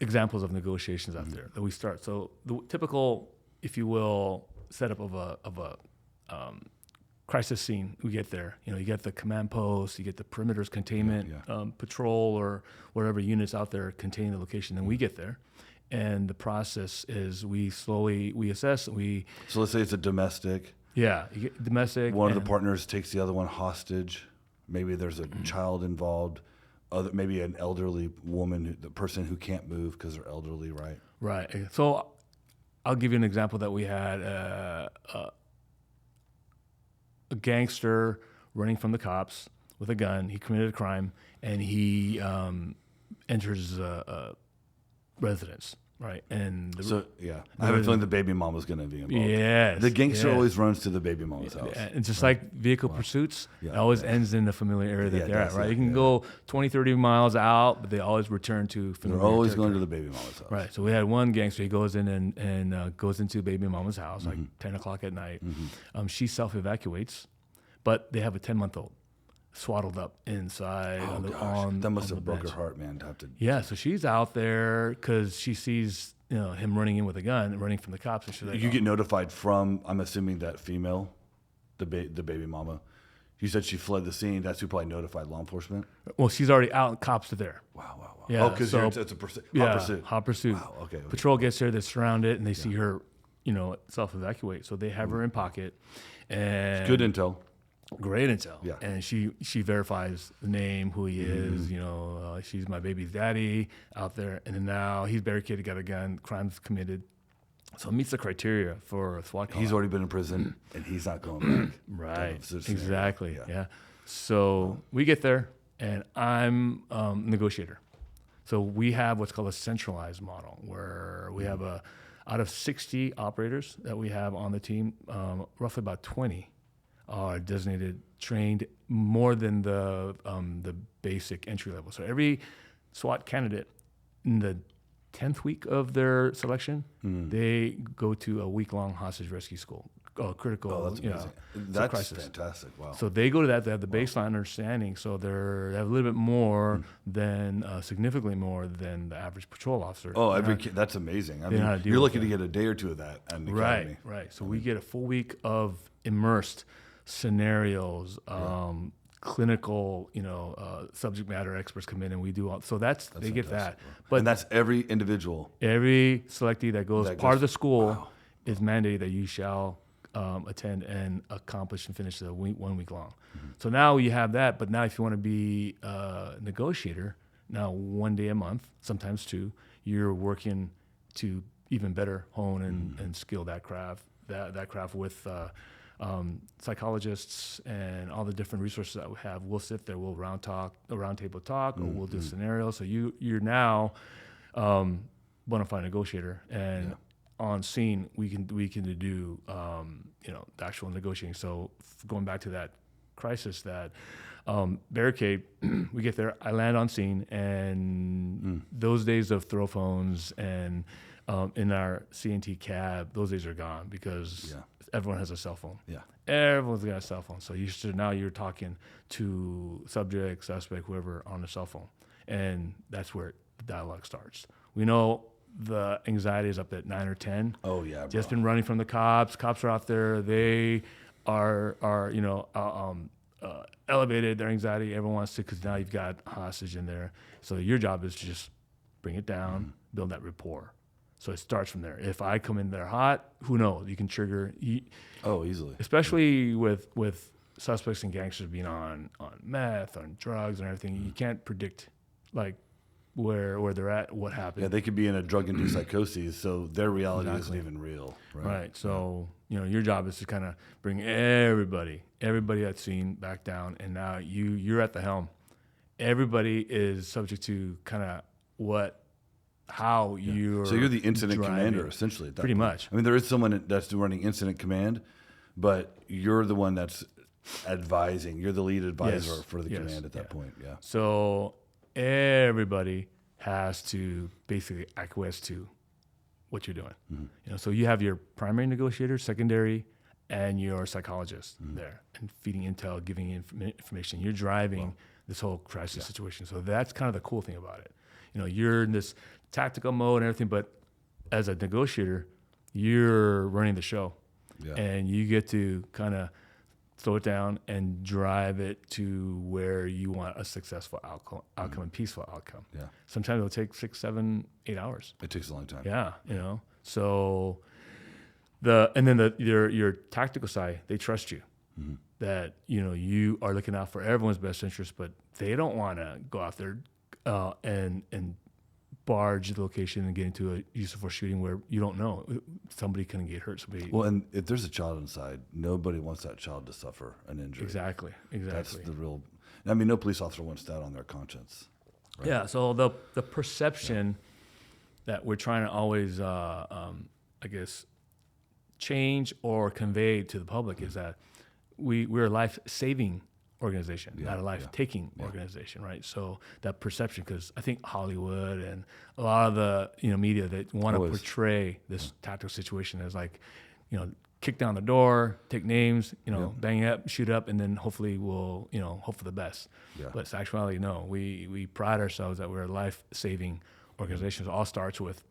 examples of negotiations out there that we start. So the typical, if you will, setup of a crisis scene. We get there. You get the command post, you get the perimeters containment patrol or whatever units out there containing the location. Then we get there. And the process is we assess. So let's say it's a domestic. Yeah, you get domestic. One of the partners takes the other one hostage. Maybe there's a child involved. Maybe an elderly woman, the person who can't move because they're elderly, right? Right. So I'll give you an example that we had a gangster running from the cops with a gun. He committed a crime, and he enters a residence, right? And I have a feeling the baby mama's going to be involved. Yes, the gangster always runs to the baby mama's house. And just like vehicle pursuits, it always ends in the familiar area that they're at, right? You can go 20, 30 miles out, but they always return to familiar They're always territory. going to the baby mama's house. Right. So we had one gangster. He goes in and goes into baby mama's house like 10 o'clock at night. She self-evacuates, but they have a 10-month-old swaddled up inside That must have broke her heart, man. To have to. Yeah, so she's out there because she sees him running in with a gun, running from the cops, and she's like, You get notified from, I'm assuming, that female, the baby mama. You said she fled the scene. That's who probably notified law enforcement. Well, she's already out, and cops are there. Wow. Yeah, Oh, because it's a hot pursuit. Hot pursuit. Wow. Okay. Patrol gets there, they surround it, and they see her, self-evacuate. So they have her in pocket, and Good intel. great intel. Yeah. And she verifies the name, who he is. She's my baby's daddy out there, and then now he's barricaded, got a gun, crimes committed. So it meets the criteria for a SWAT call. He's already been in prison, and he's not going back. Right. That's Exactly. Yeah. So we get there, and I'm negotiator. So we have what's called a centralized model, where we have out of 60 operators that we have on the team, roughly about 20 are designated, trained more than the basic entry level. So every SWAT candidate in the 10th week of their selection, they go to a week-long hostage rescue school, critical. Oh, that's amazing. That's crisis. fantastic. Wow. So they go to that. They have the baseline understanding. So they have a little bit more than, significantly more than the average patrol officer. Oh, that's amazing. I know how to mean, deal you're with looking to get a day or two of that at the academy. Right. So we get a full week of immersed scenarios, clinical, subject matter experts come in, and we do all. So they get that. But that's every individual. Every selectee that goes part of the school is mandated that you shall attend and accomplish and finish the 1 week long. So now you have that. But now if you want to be a negotiator, now 1 day a month, sometimes 2, you're working to even better hone and skill that craft. That craft with psychologists and all the different resources that we have. We'll sit there, we'll round table talk, or we'll do scenarios. So you're now bona fide negotiator, and on scene we can do the actual negotiating. So going back to that crisis, that barricade, we get there, I land on scene, and those days of throw phones and in our CNT cab, those days are gone because everyone has a cell phone. Yeah, everyone's got a cell phone. So now you're talking to subject, suspect, whoever on a cell phone, and that's where the dialogue starts. We know the anxiety is up at 9 or 10. Oh yeah, bro. Just been running from the cops. Cops are out there. They are elevated. Their anxiety. Everyone wants to, because now you've got hostage in there. So your job is to just bring it down, build that rapport. So it starts from there. If I come in there hot, who knows? You can trigger. Easily. Especially with suspects and gangsters being on meth, on drugs, and everything. You can't predict where they're at, what happened. Yeah, they could be in a drug-induced psychosis, so their reality isn't even real. Right. So your job is to kind of bring everybody that's seen back down, and now you're at the helm. Everybody is subject to kind of how you're. So you're the incident driving. commander, essentially. At that Pretty point. much. I mean, there is someone that's running incident command, but you're the one that's advising. You're the lead advisor for the command at that point. Yeah. So everybody has to basically acquiesce to what you're doing. So you have your primary negotiator, secondary, and your psychologist there, and feeding intel, giving information. You're driving this whole crisis situation. So that's kind of the cool thing about it. You're in this tactical mode and everything, but as a negotiator, you're running the show. Yeah. and you get to kind of slow it down and drive it to where you want a successful outcome and peaceful outcome. Yeah. Sometimes it'll take 6, 7, 8 hours. It takes a long time. Yeah, So your tactical side, they trust you. Mm-hmm. That you are looking out for everyone's best interest, but they don't want to go out there and barge the location and get into a use of force shooting where you don't know somebody can get hurt. Well, and if there's a child inside, nobody wants that child to suffer an injury. Exactly. That's the real. I mean, no police officer wants that on their conscience. Right? Yeah. So the perception that we're trying to always, I guess, change or convey to the public is that we're a life-saving organization, not a life-taking organization, right? So that perception, because I think Hollywood and a lot of the media that want to portray this tactical situation as like, kick down the door, take names, bang up, shoot up, and then hopefully we'll hope for the best. Yeah. But it's actuality, no. We pride ourselves that we're a life-saving organization. It all starts with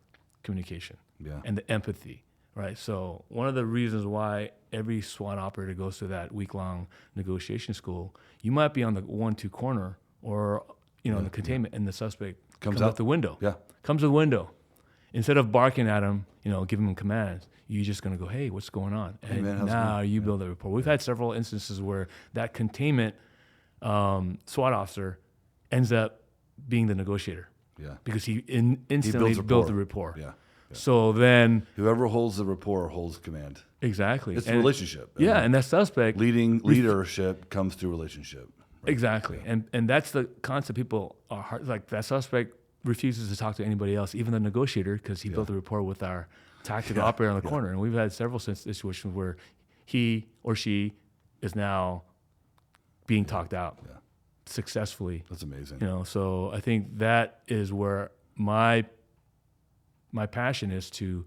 communication and the empathy. Right. So one of the reasons why every SWAT operator goes through that week-long negotiation school, you might be on the 1-2 corner or, in the containment, and the suspect comes out the window. Yeah. Comes to the window. Instead of barking at him, giving him commands, you're just going to go, hey, what's going on? And now you build a rapport. We've had several instances where that containment SWAT officer ends up being the negotiator. Yeah. Because he instantly built the rapport. Yeah. So then, whoever holds the rapport holds command. Exactly. It's a relationship. And that suspect leadership comes through relationship. Right? Exactly. Yeah. And that's the concept. People are hard, like that suspect refuses to talk to anybody else, even the negotiator, because he built a rapport with our tactical operator on the corner. And we've had several situations where he or she is now being talked out successfully. That's amazing. So I think that is where my passion is to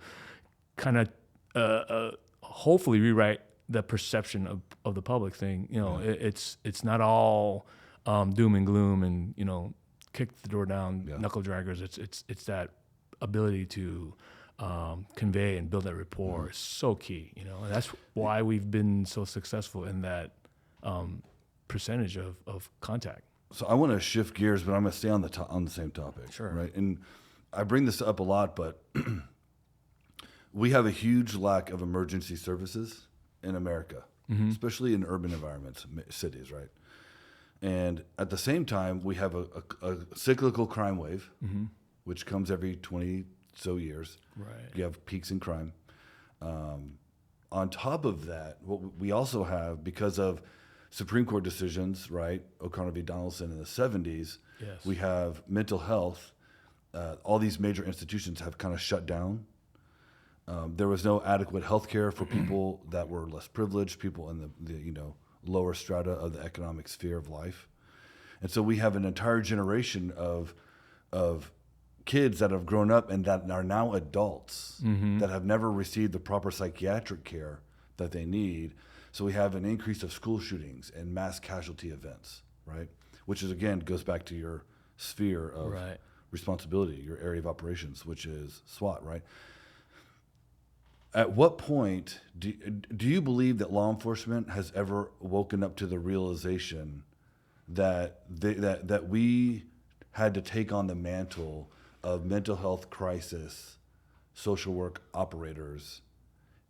kind of hopefully rewrite the perception of the public thing. It's not all doom and gloom and kick the door down, knuckle draggers. It's that ability to convey and build that rapport is so key. And that's why we've been so successful in that percentage of contact. So I want to shift gears, but I'm going to stay on the same topic. Sure. Right. And I bring this up a lot, but we have a huge lack of emergency services in America, especially in urban environments, cities, right? And at the same time, we have a cyclical crime wave, which comes every 20 so years. Right. You have peaks in crime. On top of that, what we also have, because of Supreme Court decisions, right? O'Connor v. Donaldson in the 70s, we have mental health. All these major institutions have kind of shut down. There was no adequate health care for people that were less privileged, people in the lower strata of the economic sphere of life. And so we have an entire generation of kids that have grown up and that are now adults that have never received the proper psychiatric care that they need. So we have an increase of school shootings and mass casualty events, right? Which is, again, goes back to your sphere of responsibility, your area of operations, which is SWAT, right? At what point do you believe that law enforcement has ever woken up to the realization that that we had to take on the mantle of mental health crisis social work operators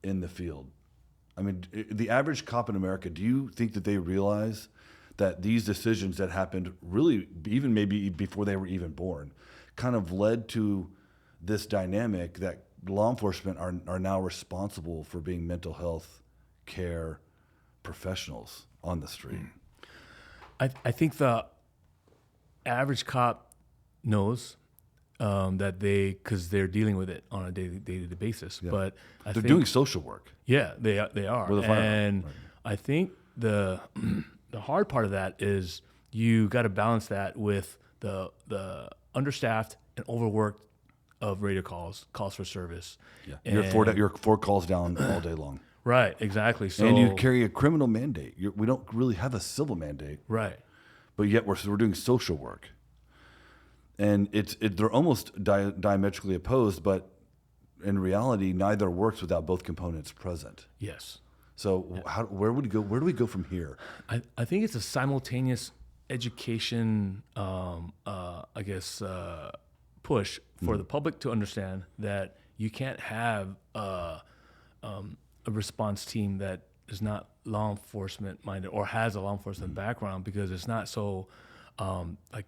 in the field? I mean, the average cop in America, do you think that they realize that these decisions that happened really, even maybe before they were even born, kind of led to this dynamic that law enforcement are now responsible for being mental health care professionals on the street? I think the average cop knows that because they're dealing with it on a daily basis. Yeah. But they're doing social work. Yeah, they are. And I think the hard part of that is you got to balance that with the understaffed and overworked of radio calls for service. Yeah, you're four calls down all day long. Right, exactly. So, and you carry a criminal mandate. We don't really have a civil mandate. Right. But yet we're doing social work. And they're almost diametrically opposed, but in reality, neither works without both components present. Yes. So where would we go? Where do we go from here? I think it's a simultaneous education, push for the public to understand that you can't have a response team that is not law enforcement minded or has a law enforcement background, because it's not so like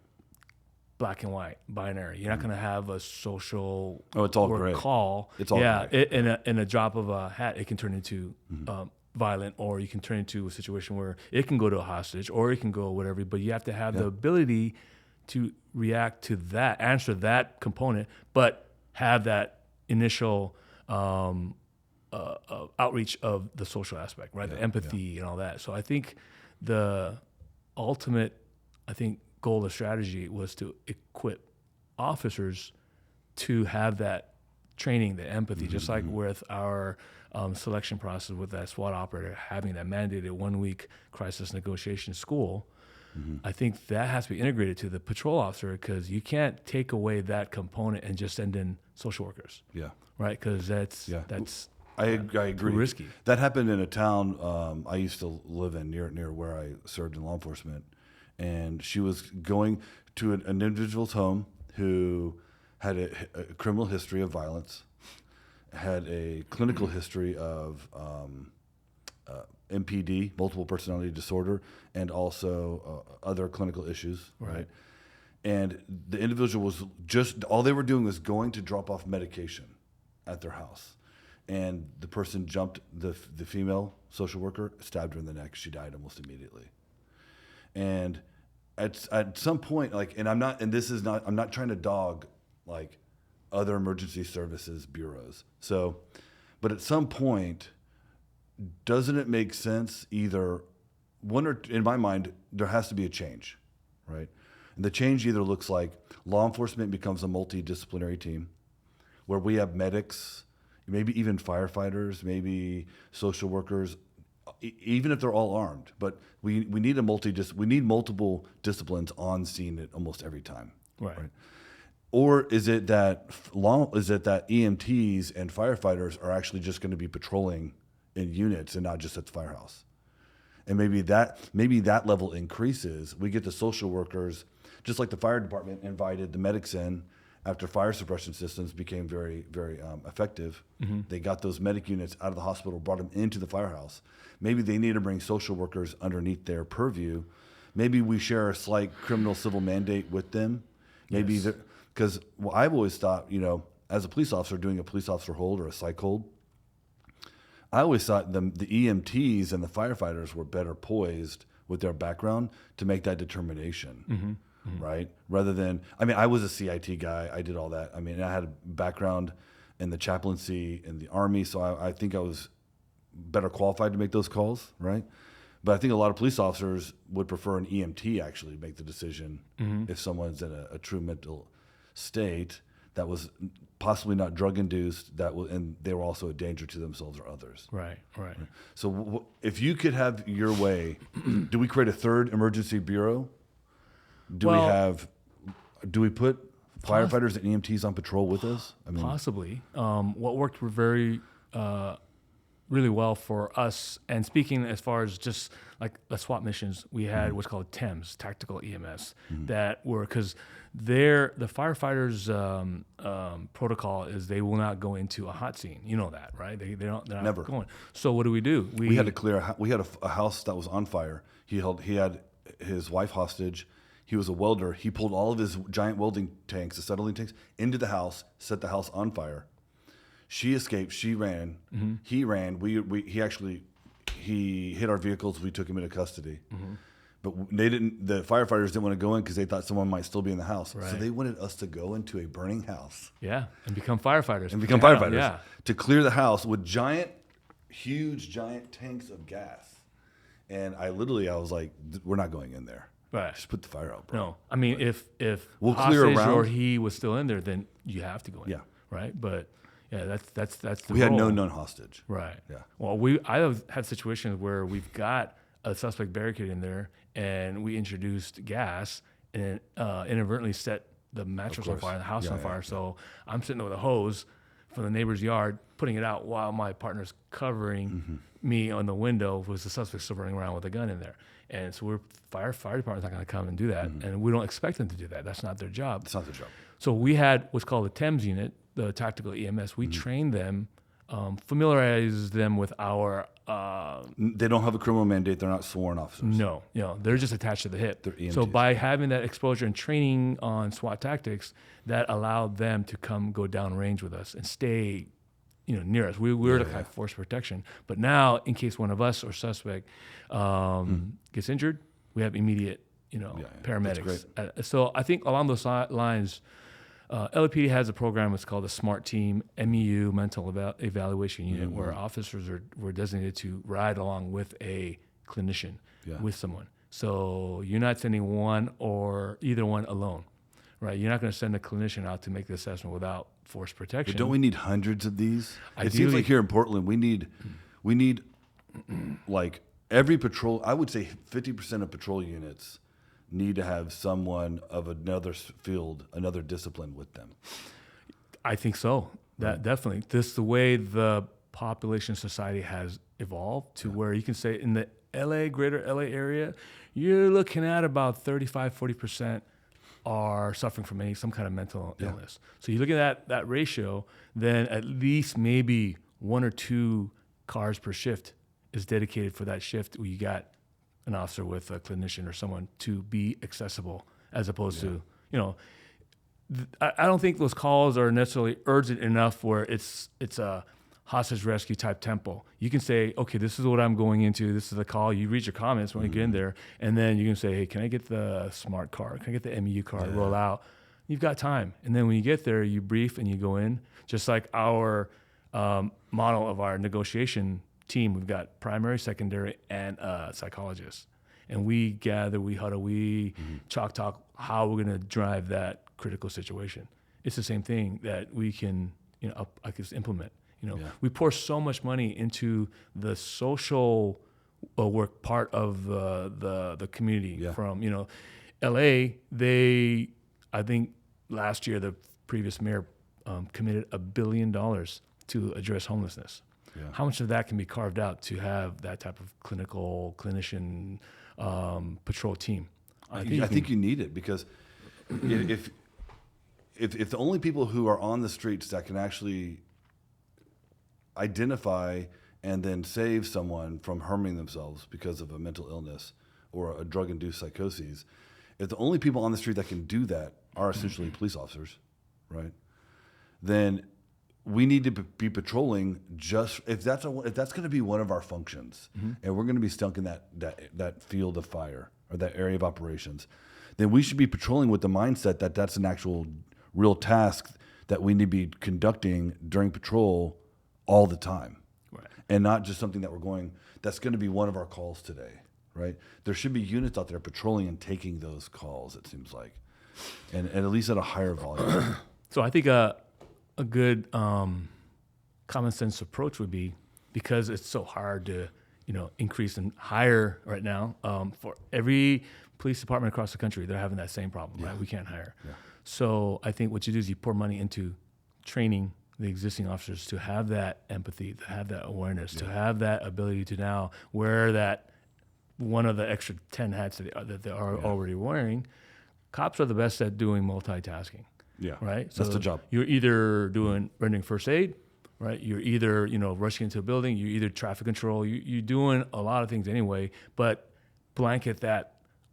black and white binary. You're not going to have a social it's all work gray. call. It's all gray. In a drop of a hat, it can turn into violent, or you can turn into a situation where it can go to a hostage, or it can go whatever. But you have to have the ability to react to that, answer that component, but have that initial outreach of the social aspect, right? The empathy and all that. So I think the ultimate, goal or strategy was to equip officers to have that training, the empathy, just like with our selection process with that SWAT operator, having that mandated 1 week crisis negotiation school. I think that has to be integrated to the patrol officer, because you can't take away that component and just send in social workers. Yeah. Right? Because that's I agree. too risky. That happened in a town I used to live in near where I served in law enforcement, and she was going to an individual's home who had a criminal history of violence, had a clinical history of MPD, multiple personality disorder, and also other clinical issues, right? And the individual was all they were doing was going to drop off medication at their house. And the person jumped, the female social worker stabbed her in the neck. She died almost immediately. And at some point, I'm not trying to dog like other emergency services bureaus. So, but at some point, doesn't it make sense either in my mind, there has to be a change, right? And the change either looks like law enforcement becomes a multidisciplinary team where we have medics, maybe even firefighters, maybe social workers, even if they're all armed. But we need multiple disciplines on scene at almost every time, right? Or is it that EMTs and firefighters are actually just going to be patrolling in units and not just at the firehouse? And maybe that level increases. We get the social workers, just like the fire department invited the medics in after fire suppression systems became very, very effective. They got those medic units out of the hospital, brought them into the firehouse. Maybe they need to bring social workers underneath their purview. Maybe we share a slight criminal civil mandate with them. Maybe because I've always thought, as a police officer doing a police officer hold or a psych hold, I always thought the EMTs and the firefighters were better poised with their background to make that determination, right? Rather than, I was a CIT guy. I did all that. I had a background in the chaplaincy in the Army, so I think I was better qualified to make those calls, right? But I think a lot of police officers would prefer an EMT actually make the decision if someone's in a true mental state that was possibly not drug induced, and they were also a danger to themselves or others. Right. So if you could have your way, do we create a third emergency bureau? Do we put firefighters and EMTs on patrol with us? Possibly. What worked really well for us, and speaking as far as just like the SWAT missions, we had what's called TEMS, Tactical EMS, that were, because the firefighters' protocol is they will not go into a hot scene. You know that, right? They're not Never going. So what do? We had to clear. We had a house that was on fire. He had his wife hostage. He was a welder. He pulled all of his giant welding tanks, acetylene tanks, into the house, set the house on fire. She escaped. She ran. He ran. He hit our vehicles. We took him into custody. But the firefighters didn't want to go in because they thought someone might still be in the house. Right. So they wanted us to go into a burning house. Yeah, and become firefighters. Yeah. To clear the house with huge tanks of gas. And I was like, we're not going in there. Right. Just put the fire out, bro. No. If we'll clear around, or he was still in there, then you have to go in. Yeah. Right. But yeah, that's the We had role. no known hostage. Right. Yeah. Well, I have had situations where we've got a suspect barricade in there, and we introduced gas and inadvertently set the mattress on fire, the house on fire. So I'm sitting there with a hose, from the neighbor's yard, putting it out while my partner's covering me on the window was the suspect still running around with a gun in there. And so fire department's not going to come and do that. And we don't expect them to do that. That's not their job. It's not their job. So we had what's called the TEMS unit, the tactical EMS. We trained them, familiarize them with our. They don't have a criminal mandate. They're not sworn officers. No, they're just attached to the hip. They're EMTs. So by having that exposure and training on SWAT tactics, that allowed them to go down range with us and stay, near us. We were the kind of force protection. But now, in case one of us or suspect gets injured, we have immediate, paramedics. So I think along those lines, LAPD has a program. It's called the SMART Team MEU Mental Evaluation Unit, where officers were designated to ride along with a clinician, with someone. So you're not sending either one alone, right? You're not going to send a clinician out to make the assessment without force protection. But don't we need hundreds of these? Ideally, it seems like here in Portland, we need like every patrol. I would say 50% of patrol units need to have someone of another field, another discipline with them. I think so. That definitely. This is the way the population society has evolved to where you can say in the greater LA area, you're looking at about 35-40% are suffering from some kind of mental illness. So you look at that ratio, then at least maybe 1 or 2 cars per shift is dedicated for that shift where you got an officer with a clinician or someone to be accessible, as opposed to, I don't think those calls are necessarily urgent enough where it's a hostage rescue type tempo. You can say, okay, this is what I'm going into. This is the call. You read your comments when you get in there, and then you can say, hey, can I get the smart car? Can I get the MEU car? Roll out. You've got time. And then when you get there, you brief and you go in. Just like our model of our negotiation team, we've got primary, secondary, and psychologists. And we gather, we huddle, we chalk talk how we're going to drive that critical situation. It's the same thing that we can, I guess, implement. We pour so much money into the social work part of the community. From LA, I think last year the previous mayor committed $1 billion to address homelessness. How much of that can be carved out to have that type of clinician patrol team? I think you need it, because if the only people who are on the streets that can actually identify and then save someone from harming themselves because of a mental illness or a drug-induced psychosis, if the only people on the street that can do that are essentially police officers, right? Then we need to be patrolling if that's going to be one of our functions, and we're going to be stuck in that field of fire or that area of operations, then we should be patrolling with the mindset that that's an actual real task that we need to be conducting during patrol all the time, and not just something that's going to be one of our calls today, right? There should be units out there patrolling and taking those calls, it seems like, and at least at a higher volume. So I think a good common sense approach would be, because it's so hard to increase and hire right now, for every police department across the country, they're having that same problem, right? We can't hire. So I think what you do is you pour money into training the existing officers to have that empathy, to have that awareness, to have that ability to now wear that one of the extra 10 hats that they are already wearing. Cops are the best at doing multitasking. Right. So that's the job. You're either rendering first aid, right? You're either rushing into a building. You're either traffic control. You're doing a lot of things anyway. But blanket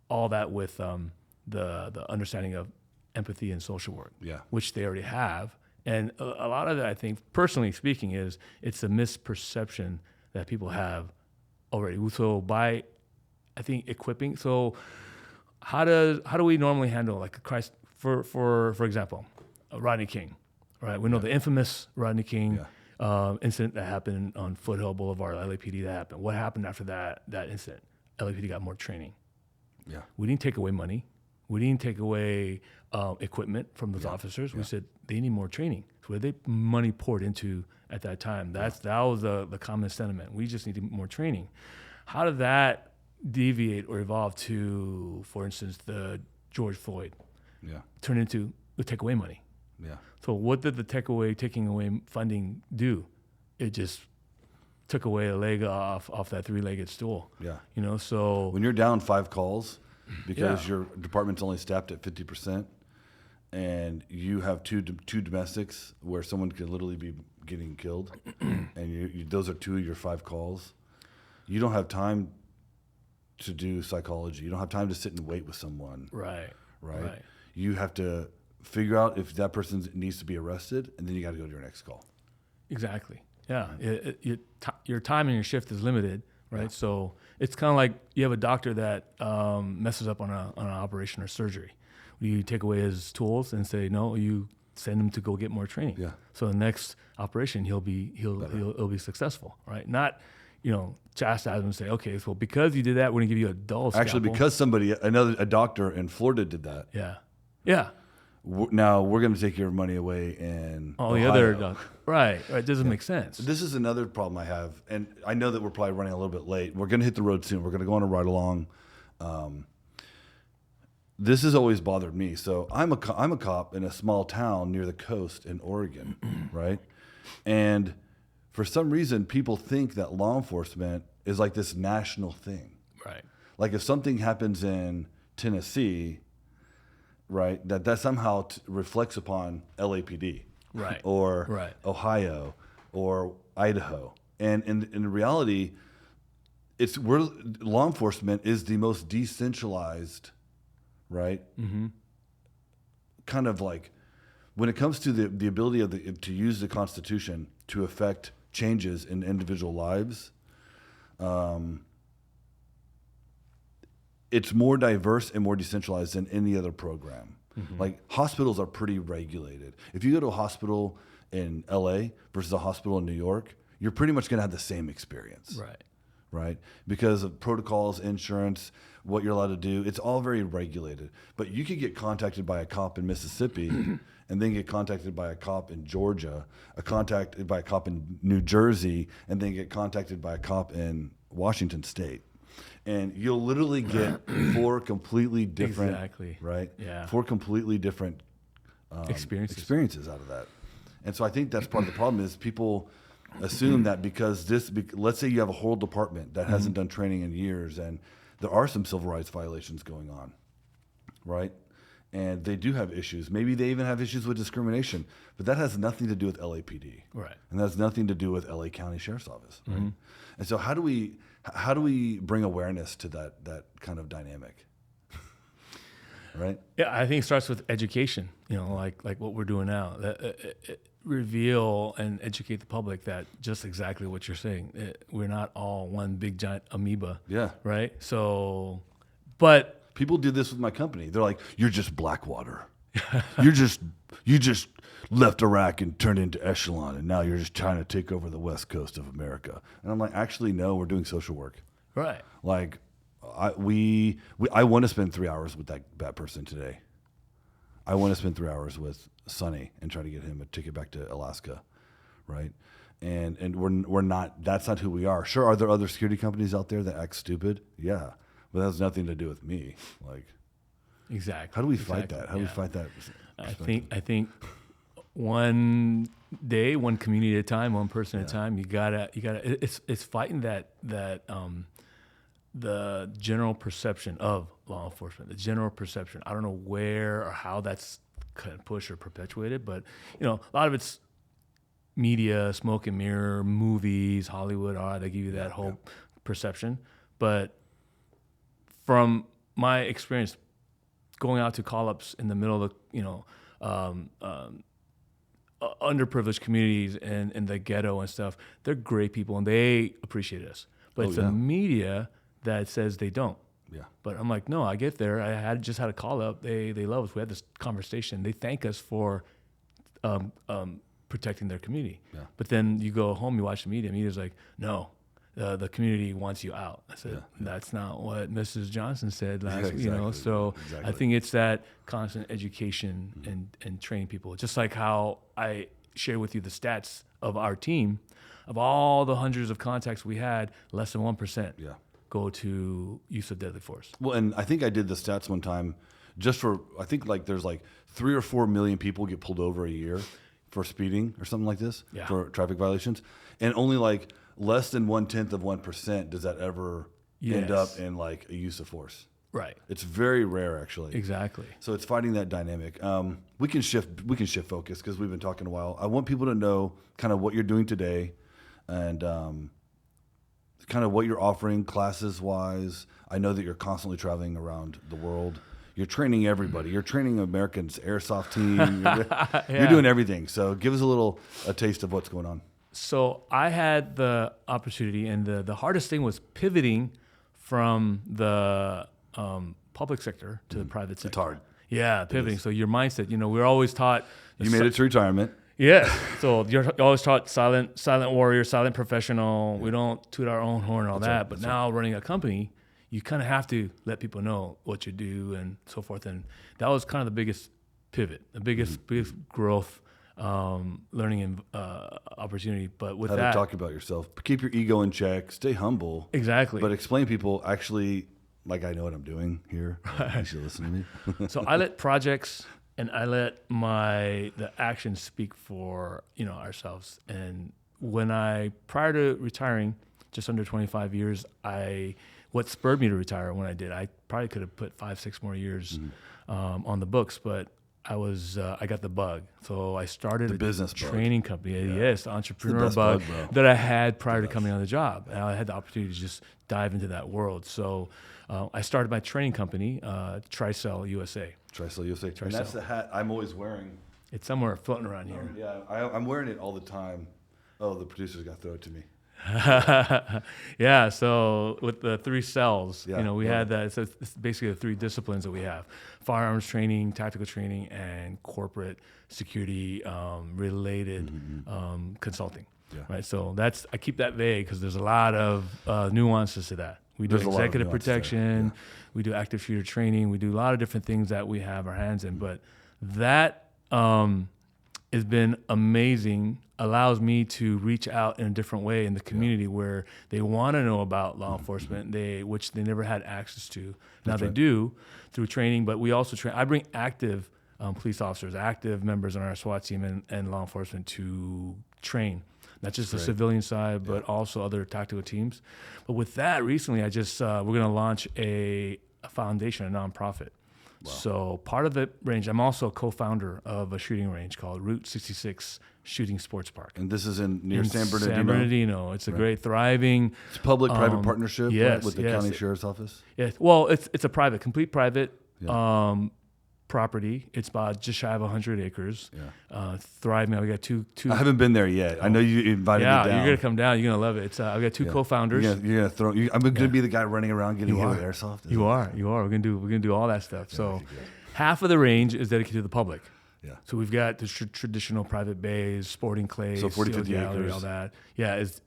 all that with the understanding of empathy and social work, which they already have. And a lot of that, I think, personally speaking, it's a misperception that people have already. So by, I think, equipping. So how do we normally handle like a crisis? For example, Rodney King, right? We know the infamous Rodney King incident that happened on Foothill Boulevard, LAPD. That happened. What happened after that incident? LAPD got more training. We didn't take away money. We didn't take away equipment from those officers. We said they need more training. So what money poured into at that time? That was the common sentiment. We just needed more training. How did that deviate or evolve to, for instance, the George Floyd? Turn into the take away money. Yeah. So what did the taking away funding do? It just took away a leg off that three-legged stool. Yeah. You know, so When you're down 5 calls because Yeah. your department's only staffed at 50%, and you have two domestics where someone could literally be getting killed, and those are 2 of your 5 calls, you don't have time to do psychology. You don't have time to sit and wait with someone. right. You have to figure out if that person needs to be arrested, and then you got to go to your next call. Exactly. Yeah. Your time in your shift is limited, right? So it's kind of like you have a doctor that messes up on an operation or surgery. You take away his tools and say no. You send him to go get more training. Yeah. So the next operation he'll be successful, right? Not chastise him and say, okay, so because you did that, we're gonna give you a dull scalpel. Actually, because a doctor in Florida did that. Yeah. Now we're going to take your money away in All Ohio. the other right. It doesn't make sense. This is another problem I have, and I know that we're probably running a little bit late. We're going to hit the road soon. We're going to go on a ride along. This has always bothered me. So I'm a cop in a small town near the coast in Oregon, right? And for some reason, people think that law enforcement is like this national thing. Right. Like if something happens in Tennessee, right, that somehow reflects upon LAPD, Right. or Ohio, or Idaho. And in reality, law enforcement is the most decentralized, right? Mm-hmm. Kind of like when it comes to the ability to use the Constitution to affect changes in individual lives. It's more diverse and more decentralized than any other program. Mm-hmm. Like hospitals are pretty regulated. If you go to a hospital in LA versus a hospital in New York, you're pretty much going to have the same experience. Right? Because of protocols, insurance, what you're allowed to do, it's all very regulated. But you could get contacted by a cop in Mississippi and then get contacted by a cop in Georgia, contacted by a cop in New Jersey, and then get contacted by a cop in Washington State. And you'll literally get 4 completely different, right? Yeah. 4 completely different experiences out of that. And so I think that's part of the problem is people assume that because let's say you have a whole department that hasn't done training in years, and there are some civil rights violations going on, right? And they do have issues. Maybe they even have issues with discrimination, but that has nothing to do with LAPD, right? And that has nothing to do with LA County Sheriff's Office, right? And so how do we bring awareness to that kind of dynamic, right? Yeah, I think it starts with education. Like what we're doing now. Reveal and educate the public that just exactly what you're saying. We're not all one big giant amoeba. Yeah. Right. So, but people did this with my company. They're like, "You're just Blackwater. you just left Iraq and turned into Echelon, and now you're just trying to take over the West Coast of America." And I'm like, "Actually, no. We're doing social work. Right. Like, I want to spend 3 hours with that person today. I want to spend 3 hours with Sonny and try to get him a ticket back to Alaska, right? And we're not. That's not who we are. Sure, are there other security companies out there that act stupid? Yeah, but that has nothing to do with me. Like, exactly. How do we fight that? How do we fight that? I think one day, one community at a time, one person at a time. You gotta. It's fighting that the general perception of law enforcement, the general perception. I don't know where or how that's kind of pushed or perpetuated, but a lot of it's media, smoke and mirror, movies, Hollywood. They give you that whole perception. But from my experience, going out to call-ups in the middle of the underprivileged communities and in the ghetto and stuff, they're great people and they appreciate us. But it's the media that says they don't. Yeah. But I'm like, no, I get there. I just had a call up. They love us. We had this conversation. They thank us for protecting their community. Yeah. But then you go home, you watch the media. Media's like, no, the community wants you out. I said, that's not what Mrs. Johnson said last. So I think it's that constant education and training people. Just like how I share with you the stats of our team, of all the hundreds of contacts we had, less than 1%. Go to use of deadly force. Well, and I think I did the stats one time. just for, I think like there's like 3 or 4 million people get pulled over a year for speeding or something like this, for traffic violations. And only like less than 1/10% does that ever end up in like a use of force. Right. It's very rare, actually. Exactly. So it's fighting that dynamic. We can shift focus because we've been talking a while. I want people to know kind of what you're doing today, and kind of what you're offering classes wise. I know that you're constantly traveling around the world. You're training everybody. You're training Americans airsoft team. You're doing everything. So give us a taste of what's going on. So I had the opportunity, and the hardest thing was pivoting from the public sector to the private sector. It's hard. Yeah, pivoting. So your mindset, we're always taught. You made it to retirement. Yeah. So you're always taught silent warrior, silent professional. We don't toot our own horn and all that. But now running a company, you kind of have to let people know what you do and so forth. And that was kind of the biggest pivot, the biggest growth, learning and opportunity. But with How that, to talk about yourself, keep your ego in check, stay humble. Exactly. But explain people actually, like, I know what I'm doing here. You should listen to me. So I let projects and I let the actions speak for ourselves. And prior to retiring, just under 25 years, what spurred me to retire when I did, I probably could have put 5-6 more years on the books, but I got the bug. So I started a business training company. Yes, the entrepreneur bug that I had prior to coming on the job. And I had the opportunity to just dive into that world. So I started my training company, Tricell USA. Tricell USA. And that's the hat I'm always wearing. It's somewhere floating around here. Yeah, I'm wearing it all the time. Oh, the producer's got to throw it to me. Yeah, so with the 3 cells, we had that. So it's basically the 3 disciplines that we have: firearms training, tactical training, and corporate security related consulting. Yeah. Right. So I keep that vague because there's a lot of nuances to that. We do executive protection, we do active shooter training, we do a lot of different things that we have our hands in. But that has been amazing. Allows me to reach out in a different way in the community where they want to know about law enforcement, which they never had access to. Now they do through training, but we also train. I bring active police officers, active members on our SWAT team and law enforcement to train, not just the civilian side, but also other tactical teams. But with that, recently, we're going to launch a foundation, a nonprofit. Wow. So part of the range, I'm also a co-founder of a shooting range called Route 66 Shooting Sports Park. And this is near San Bernardino? San Bernardino. It's a great, thriving... It's public-private partnership with the county sheriff's office? Yeah. Well, it's a complete private property. It's about just shy of 100 acres. Yeah. Thriving. We got two. I haven't been there yet. I know you invited me down. Yeah, you're gonna come down. You're gonna love it. It's I've got 2 co-founders. You're gonna I'm gonna be the guy running around getting hit with airsoft. You are. We're gonna do all that stuff. So half of the range is dedicated to the public. Yeah. So we've got the traditional private bays, sporting clays, 40-50 acres, all that. Yeah, is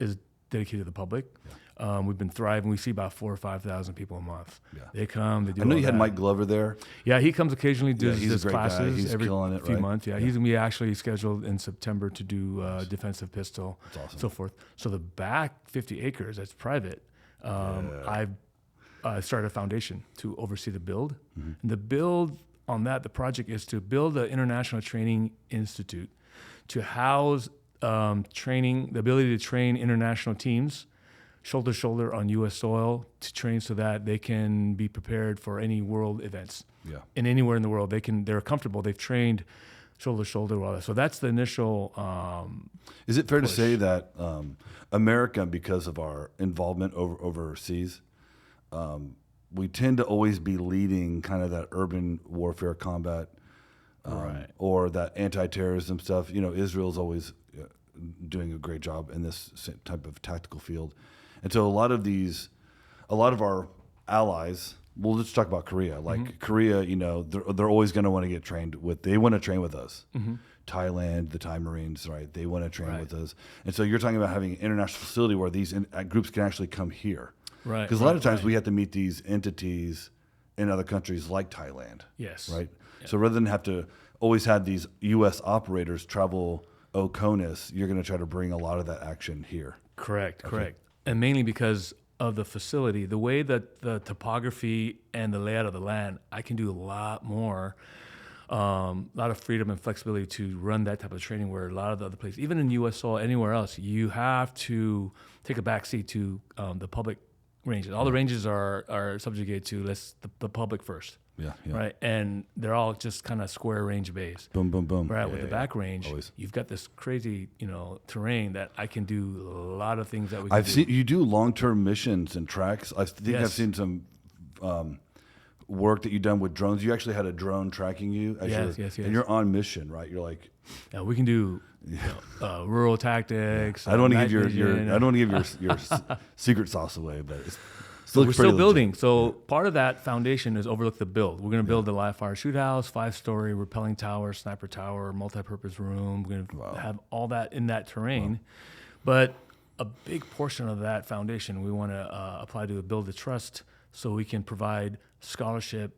dedicated to the public. Yeah. We've been thriving. We see about 4,000 or 5,000 people a month. Yeah. They come. They do. I know you had Mike Glover there. Yeah, he comes occasionally. Does his classes every few months. Yeah, he's gonna be actually scheduled in September to do defensive pistol, so forth. So the back 50 acres that's private. I've started a foundation to oversee the build. And the build on that, the project is to build an international training institute to house training, the ability to train international teams shoulder to shoulder on U.S. soil to train so that they can be prepared for any world events. Yeah. And anywhere in the world, they're comfortable. They've trained shoulder to shoulder. All that. So that's the initial. Is it fair to say that America, because of our involvement overseas, we tend to always be leading kind of that urban warfare combat, or that anti-terrorism stuff. Israel's always doing a great job in this type of tactical field. And so a lot of our allies, we'll just talk about Korea. Like Korea, they're always going to want to get trained they want to train with us. Thailand, the Thai Marines, right? They want to train with us. And so you're talking about having an international facility where these groups can actually come here. Right. Because a lot of times we have to meet these entities in other countries like Thailand. Yes. Right? Yeah. So rather than have to always have these U.S. operators travel OCONUS, you're going to try to bring a lot of that action here. Correct. And mainly because of the facility, the way that the topography and the layout of the land, I can do a lot more, a lot of freedom and flexibility to run that type of training, where a lot of the other places, even in U.S. soil, anywhere else, you have to take a backseat to the public ranges. All the ranges are subjugated to the public first. Yeah. Right, and they're all just kind of square range bays. Boom, boom, boom. Right, with the back range, Always. you've got this crazy, terrain that I can do a lot of things that we. I've seen you do long-term missions and tracks. I think I've Yes. seen some work that you've done with drones. You actually had a drone tracking you. Yes. And you're on mission, right? You're like, We can do rural tactics. I don't want to night give vision. I don't want to give your secret sauce away, but it's We're still building. So part of that foundation is overlook the build. We're going to build the live fire shoot house, 5-story rappelling tower, sniper tower, multi-purpose room. We're going to have all that in that terrain. But a big portion of that foundation we want to apply to build the trust, so we can provide scholarship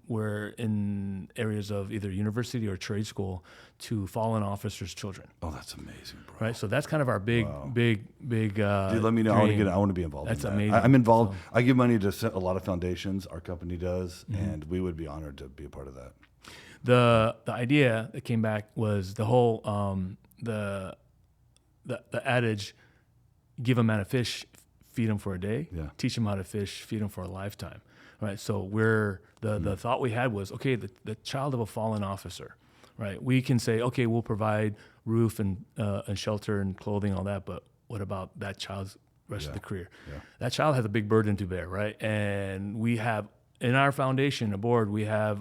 where in areas of either university or trade school to fallen officers' children. Oh, that's amazing, bro. Right. So that's kind of our big. Dude, let me know. I want to be involved. That's in that. amazing. I'm involved. I give money to a lot of foundations. Our company does, and we would be honored to be a part of that. The idea that came back was the whole the adage, give a man a fish, feed him for a day. Yeah. Teach him how to fish, feed him for a lifetime. Right. So the thought we had was, okay, the child of a fallen officer, right? We can say, okay, we'll provide roof and shelter and clothing, all that, but what about that child's rest of the career? Yeah. That child has a big burden to bear, right? And we have in our foundation aboard, we have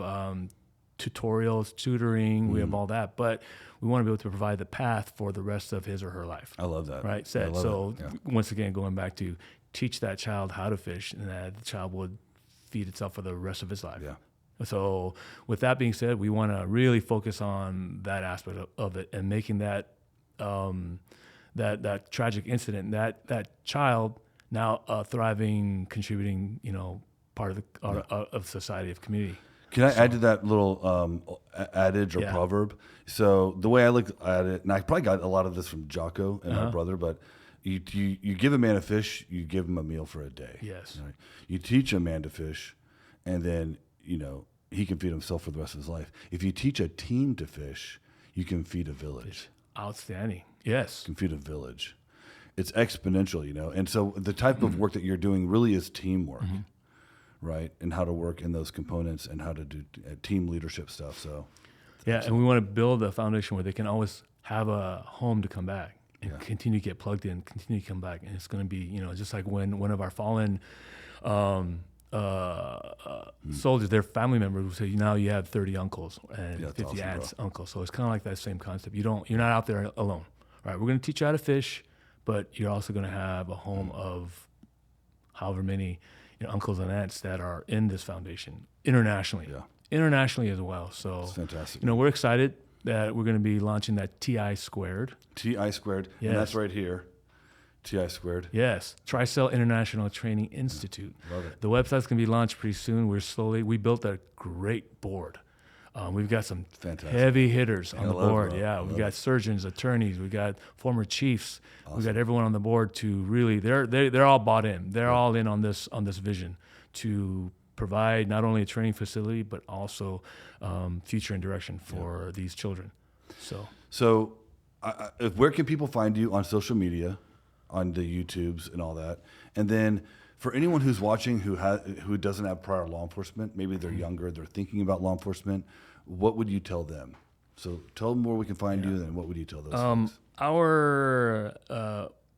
tutorials, tutoring, we have all that, but we want to be able to provide the path for the rest of his or her life. I love that. Right. Once again, going back to teach that child how to fish, and that the child would feed itself for the rest of its life. Yeah. So with that being said, we want to really focus on that aspect of it, and making that that tragic incident, that child now a thriving, contributing, part of the of society, of community. Can I add to that little adage or proverb? So the way I look at it, and I probably got a lot of this from Jocko and our brother, but you give a man a fish, you give him a meal for a day. Yes. Right? You teach a man to fish, and then he can feed himself for the rest of his life. If you teach a team to fish, you can feed a village. Outstanding. Yes. You can feed a village. It's exponential, And so the type of work that you're doing really is teamwork. Right, and how to work in those components and how to do team leadership stuff. So, and we want to build a foundation where they can always have a home to come back and continue to get plugged in, continue to come back. And it's going to be, just like when one of our fallen soldiers, their family members will say, now you have 30 uncles and 50 awesome, aunts, uncles. So it's kind of like that same concept. You're not out there alone. Right, we're going to teach you how to fish, but you're also going to have a home of however many uncles and aunts that are in this foundation internationally as well. So it's fantastic. We're excited that we're going to be launching that TI squared. TI squared, yes. And that's right here. TI squared. Yes, Tricell International Training Institute. Love it. The website's going to be launched pretty soon. We built a great board. We've got some heavy hitters on the board. We've got surgeons, attorneys, we've got former chiefs. Awesome. We've got everyone on the board to really, they're all bought in. They're all in on this vision to provide not only a training facility, but also future and direction for these children. So where can people find you on social media, on the YouTubes and all that? And then for anyone who's watching who doesn't have prior law enforcement, maybe they're younger, they're thinking about law enforcement, what would you tell them? So tell them where we can find you, and what would you tell those folks? Our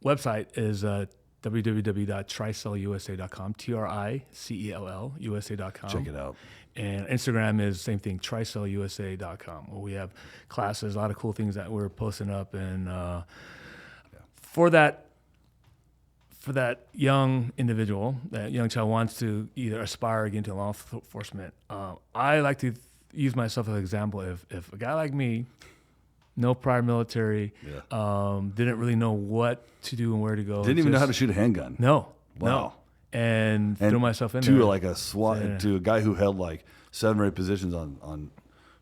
website is www.tricellusa.com, TRICELL USA.com. Check it out. And Instagram is same thing, tricellusa.com, where we have classes, a lot of cool things that we're posting up. And for that young individual, that young child wants to either aspire again to law enforcement, I like to use myself as an example. If a guy like me, no prior military, didn't really know what to do and where to go. Didn't even know how to shoot a handgun. No. Wow. No. And threw myself in to there. like a SWAT, to a guy who held like 7 or 8 positions on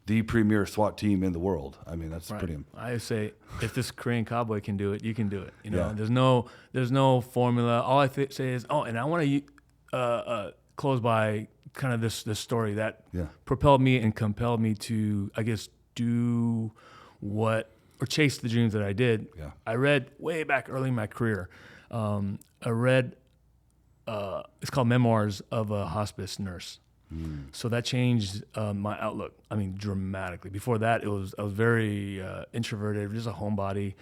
the premier SWAT team in the world. I mean, that's Right. pretty. I say, if this Korean Cowboy can do it, you can do it. You know, Yeah. there's no formula. All I say is, and I want to close by kind of this story that Yeah. propelled me and compelled me to, I guess, do or chase the dreams that I did. Yeah. I read way back early in my career. I read, it's called Memoirs of a Hospice Nurse. So that changed my outlook. I mean, dramatically. Before that, I was very introverted, just a homebody,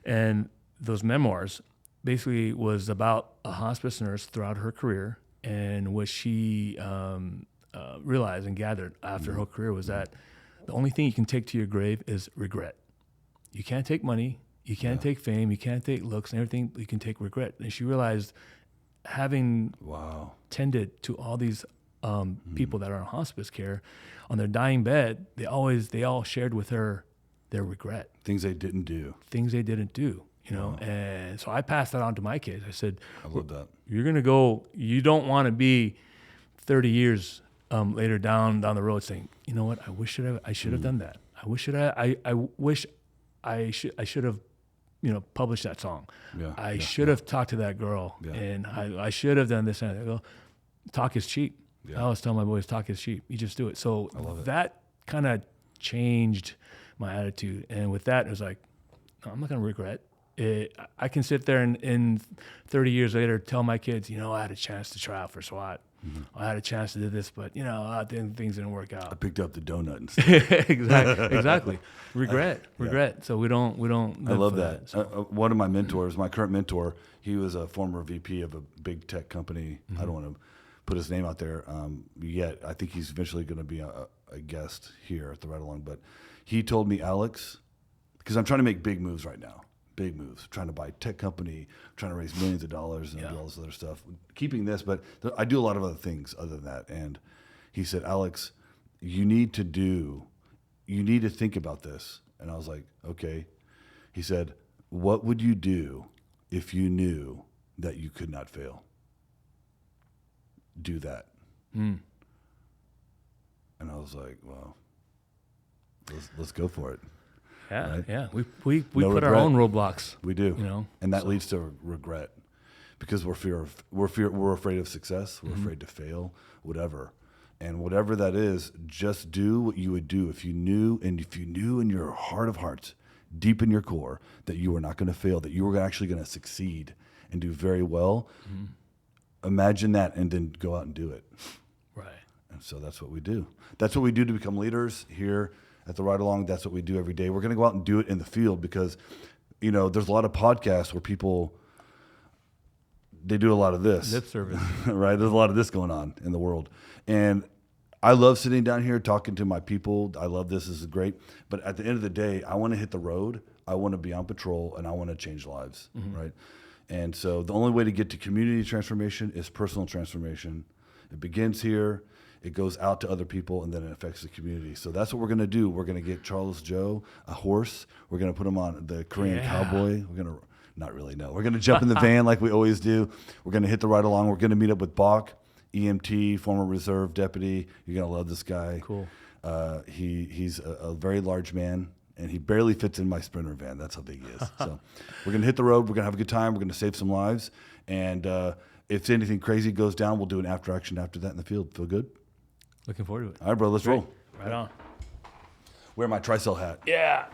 and those memoirs basically was about a hospice nurse throughout her career, and what she realized and gathered after her career was that the only thing you can take to your grave is regret. You can't take money, you can't take fame, you can't take looks and everything, but you can take regret. And she realized, having tended to all these people that are in hospice care, on their dying bed, they all shared with her their regret. Things they didn't do. Things they didn't do, you know? And so I passed that on to my kids. I said, I love that. you're going to go, you don't want to be 30 years later down the road saying, you know what, I should have done that. I wish I should have, published that song. Yeah. I should have talked to that girl, and I should have done this. And I go, talk is cheap. Yeah. I always tell my boys, talk is cheap. You just do it. So that kind of changed my attitude. And with that, it was like, no, I'm not going to regret it. I can sit there and 30 years later tell my kids, I had a chance to try out for SWAT. I had a chance to do this, but things didn't work out. I picked up the donut and stuff. Exactly. Regret. So we don't. I love that. One of my mentors, my current mentor, he was a former VP of a big tech company. I don't want to put his name out there yet. I think he's eventually going to be a guest here at the Ride Along. But he told me, Alex, because I'm trying to make big moves right now. Big moves, trying to buy a tech company, trying to raise millions of dollars and do all this other stuff. Keeping this, but I do a lot of other things other than that. And he said, Alex, you need to think about this. And I was like, okay. He said, what would you do if you knew that you could not fail? Do that. And I was like, well, let's go for it. Yeah, right? yeah. We No put our regret. own roadblocks. We do, and that so. leads to regret, because we're afraid of success. We're afraid to fail, whatever, and whatever that is. Just do what you would do if you knew in your heart of hearts, deep in your core, that you were not going to fail, that you were actually going to succeed and do very well. Imagine that, and then go out and do it. Right. And so that's what we do. That's what we do to become leaders here at the Ride Along. That's what we do every day. We're going to go out and do it in the field, because, there's a lot of podcasts where people, they do a lot of this. Lip service. Right? There's a lot of this going on in the world. And I love sitting down here talking to my people. I love this. This is great. But at the end of the day, I want to hit the road. I want to be on patrol, and I want to change lives. Right? And so the only way to get to community transformation is personal transformation. It begins here. It goes out to other people, and then it affects the community. So that's what we're going to do. We're going to get Charles Joh a horse. We're going to put him on the Korean Cowboy. We're going to not really, no. We're going to jump in the van like we always do. We're going to hit the Ride Along. We're going to meet up with Bach, EMT, former reserve deputy. You're going to love this guy. Cool. He's a very large man, and he barely fits in my Sprinter van. That's how big he is. So we're going to hit the road. We're going to have a good time. We're going to save some lives. And if anything crazy goes down, we'll do an after action after that in the field. Feel good? Looking forward to it. All right, bro, let's roll. Right on. Wear my Tricell hat. Yeah.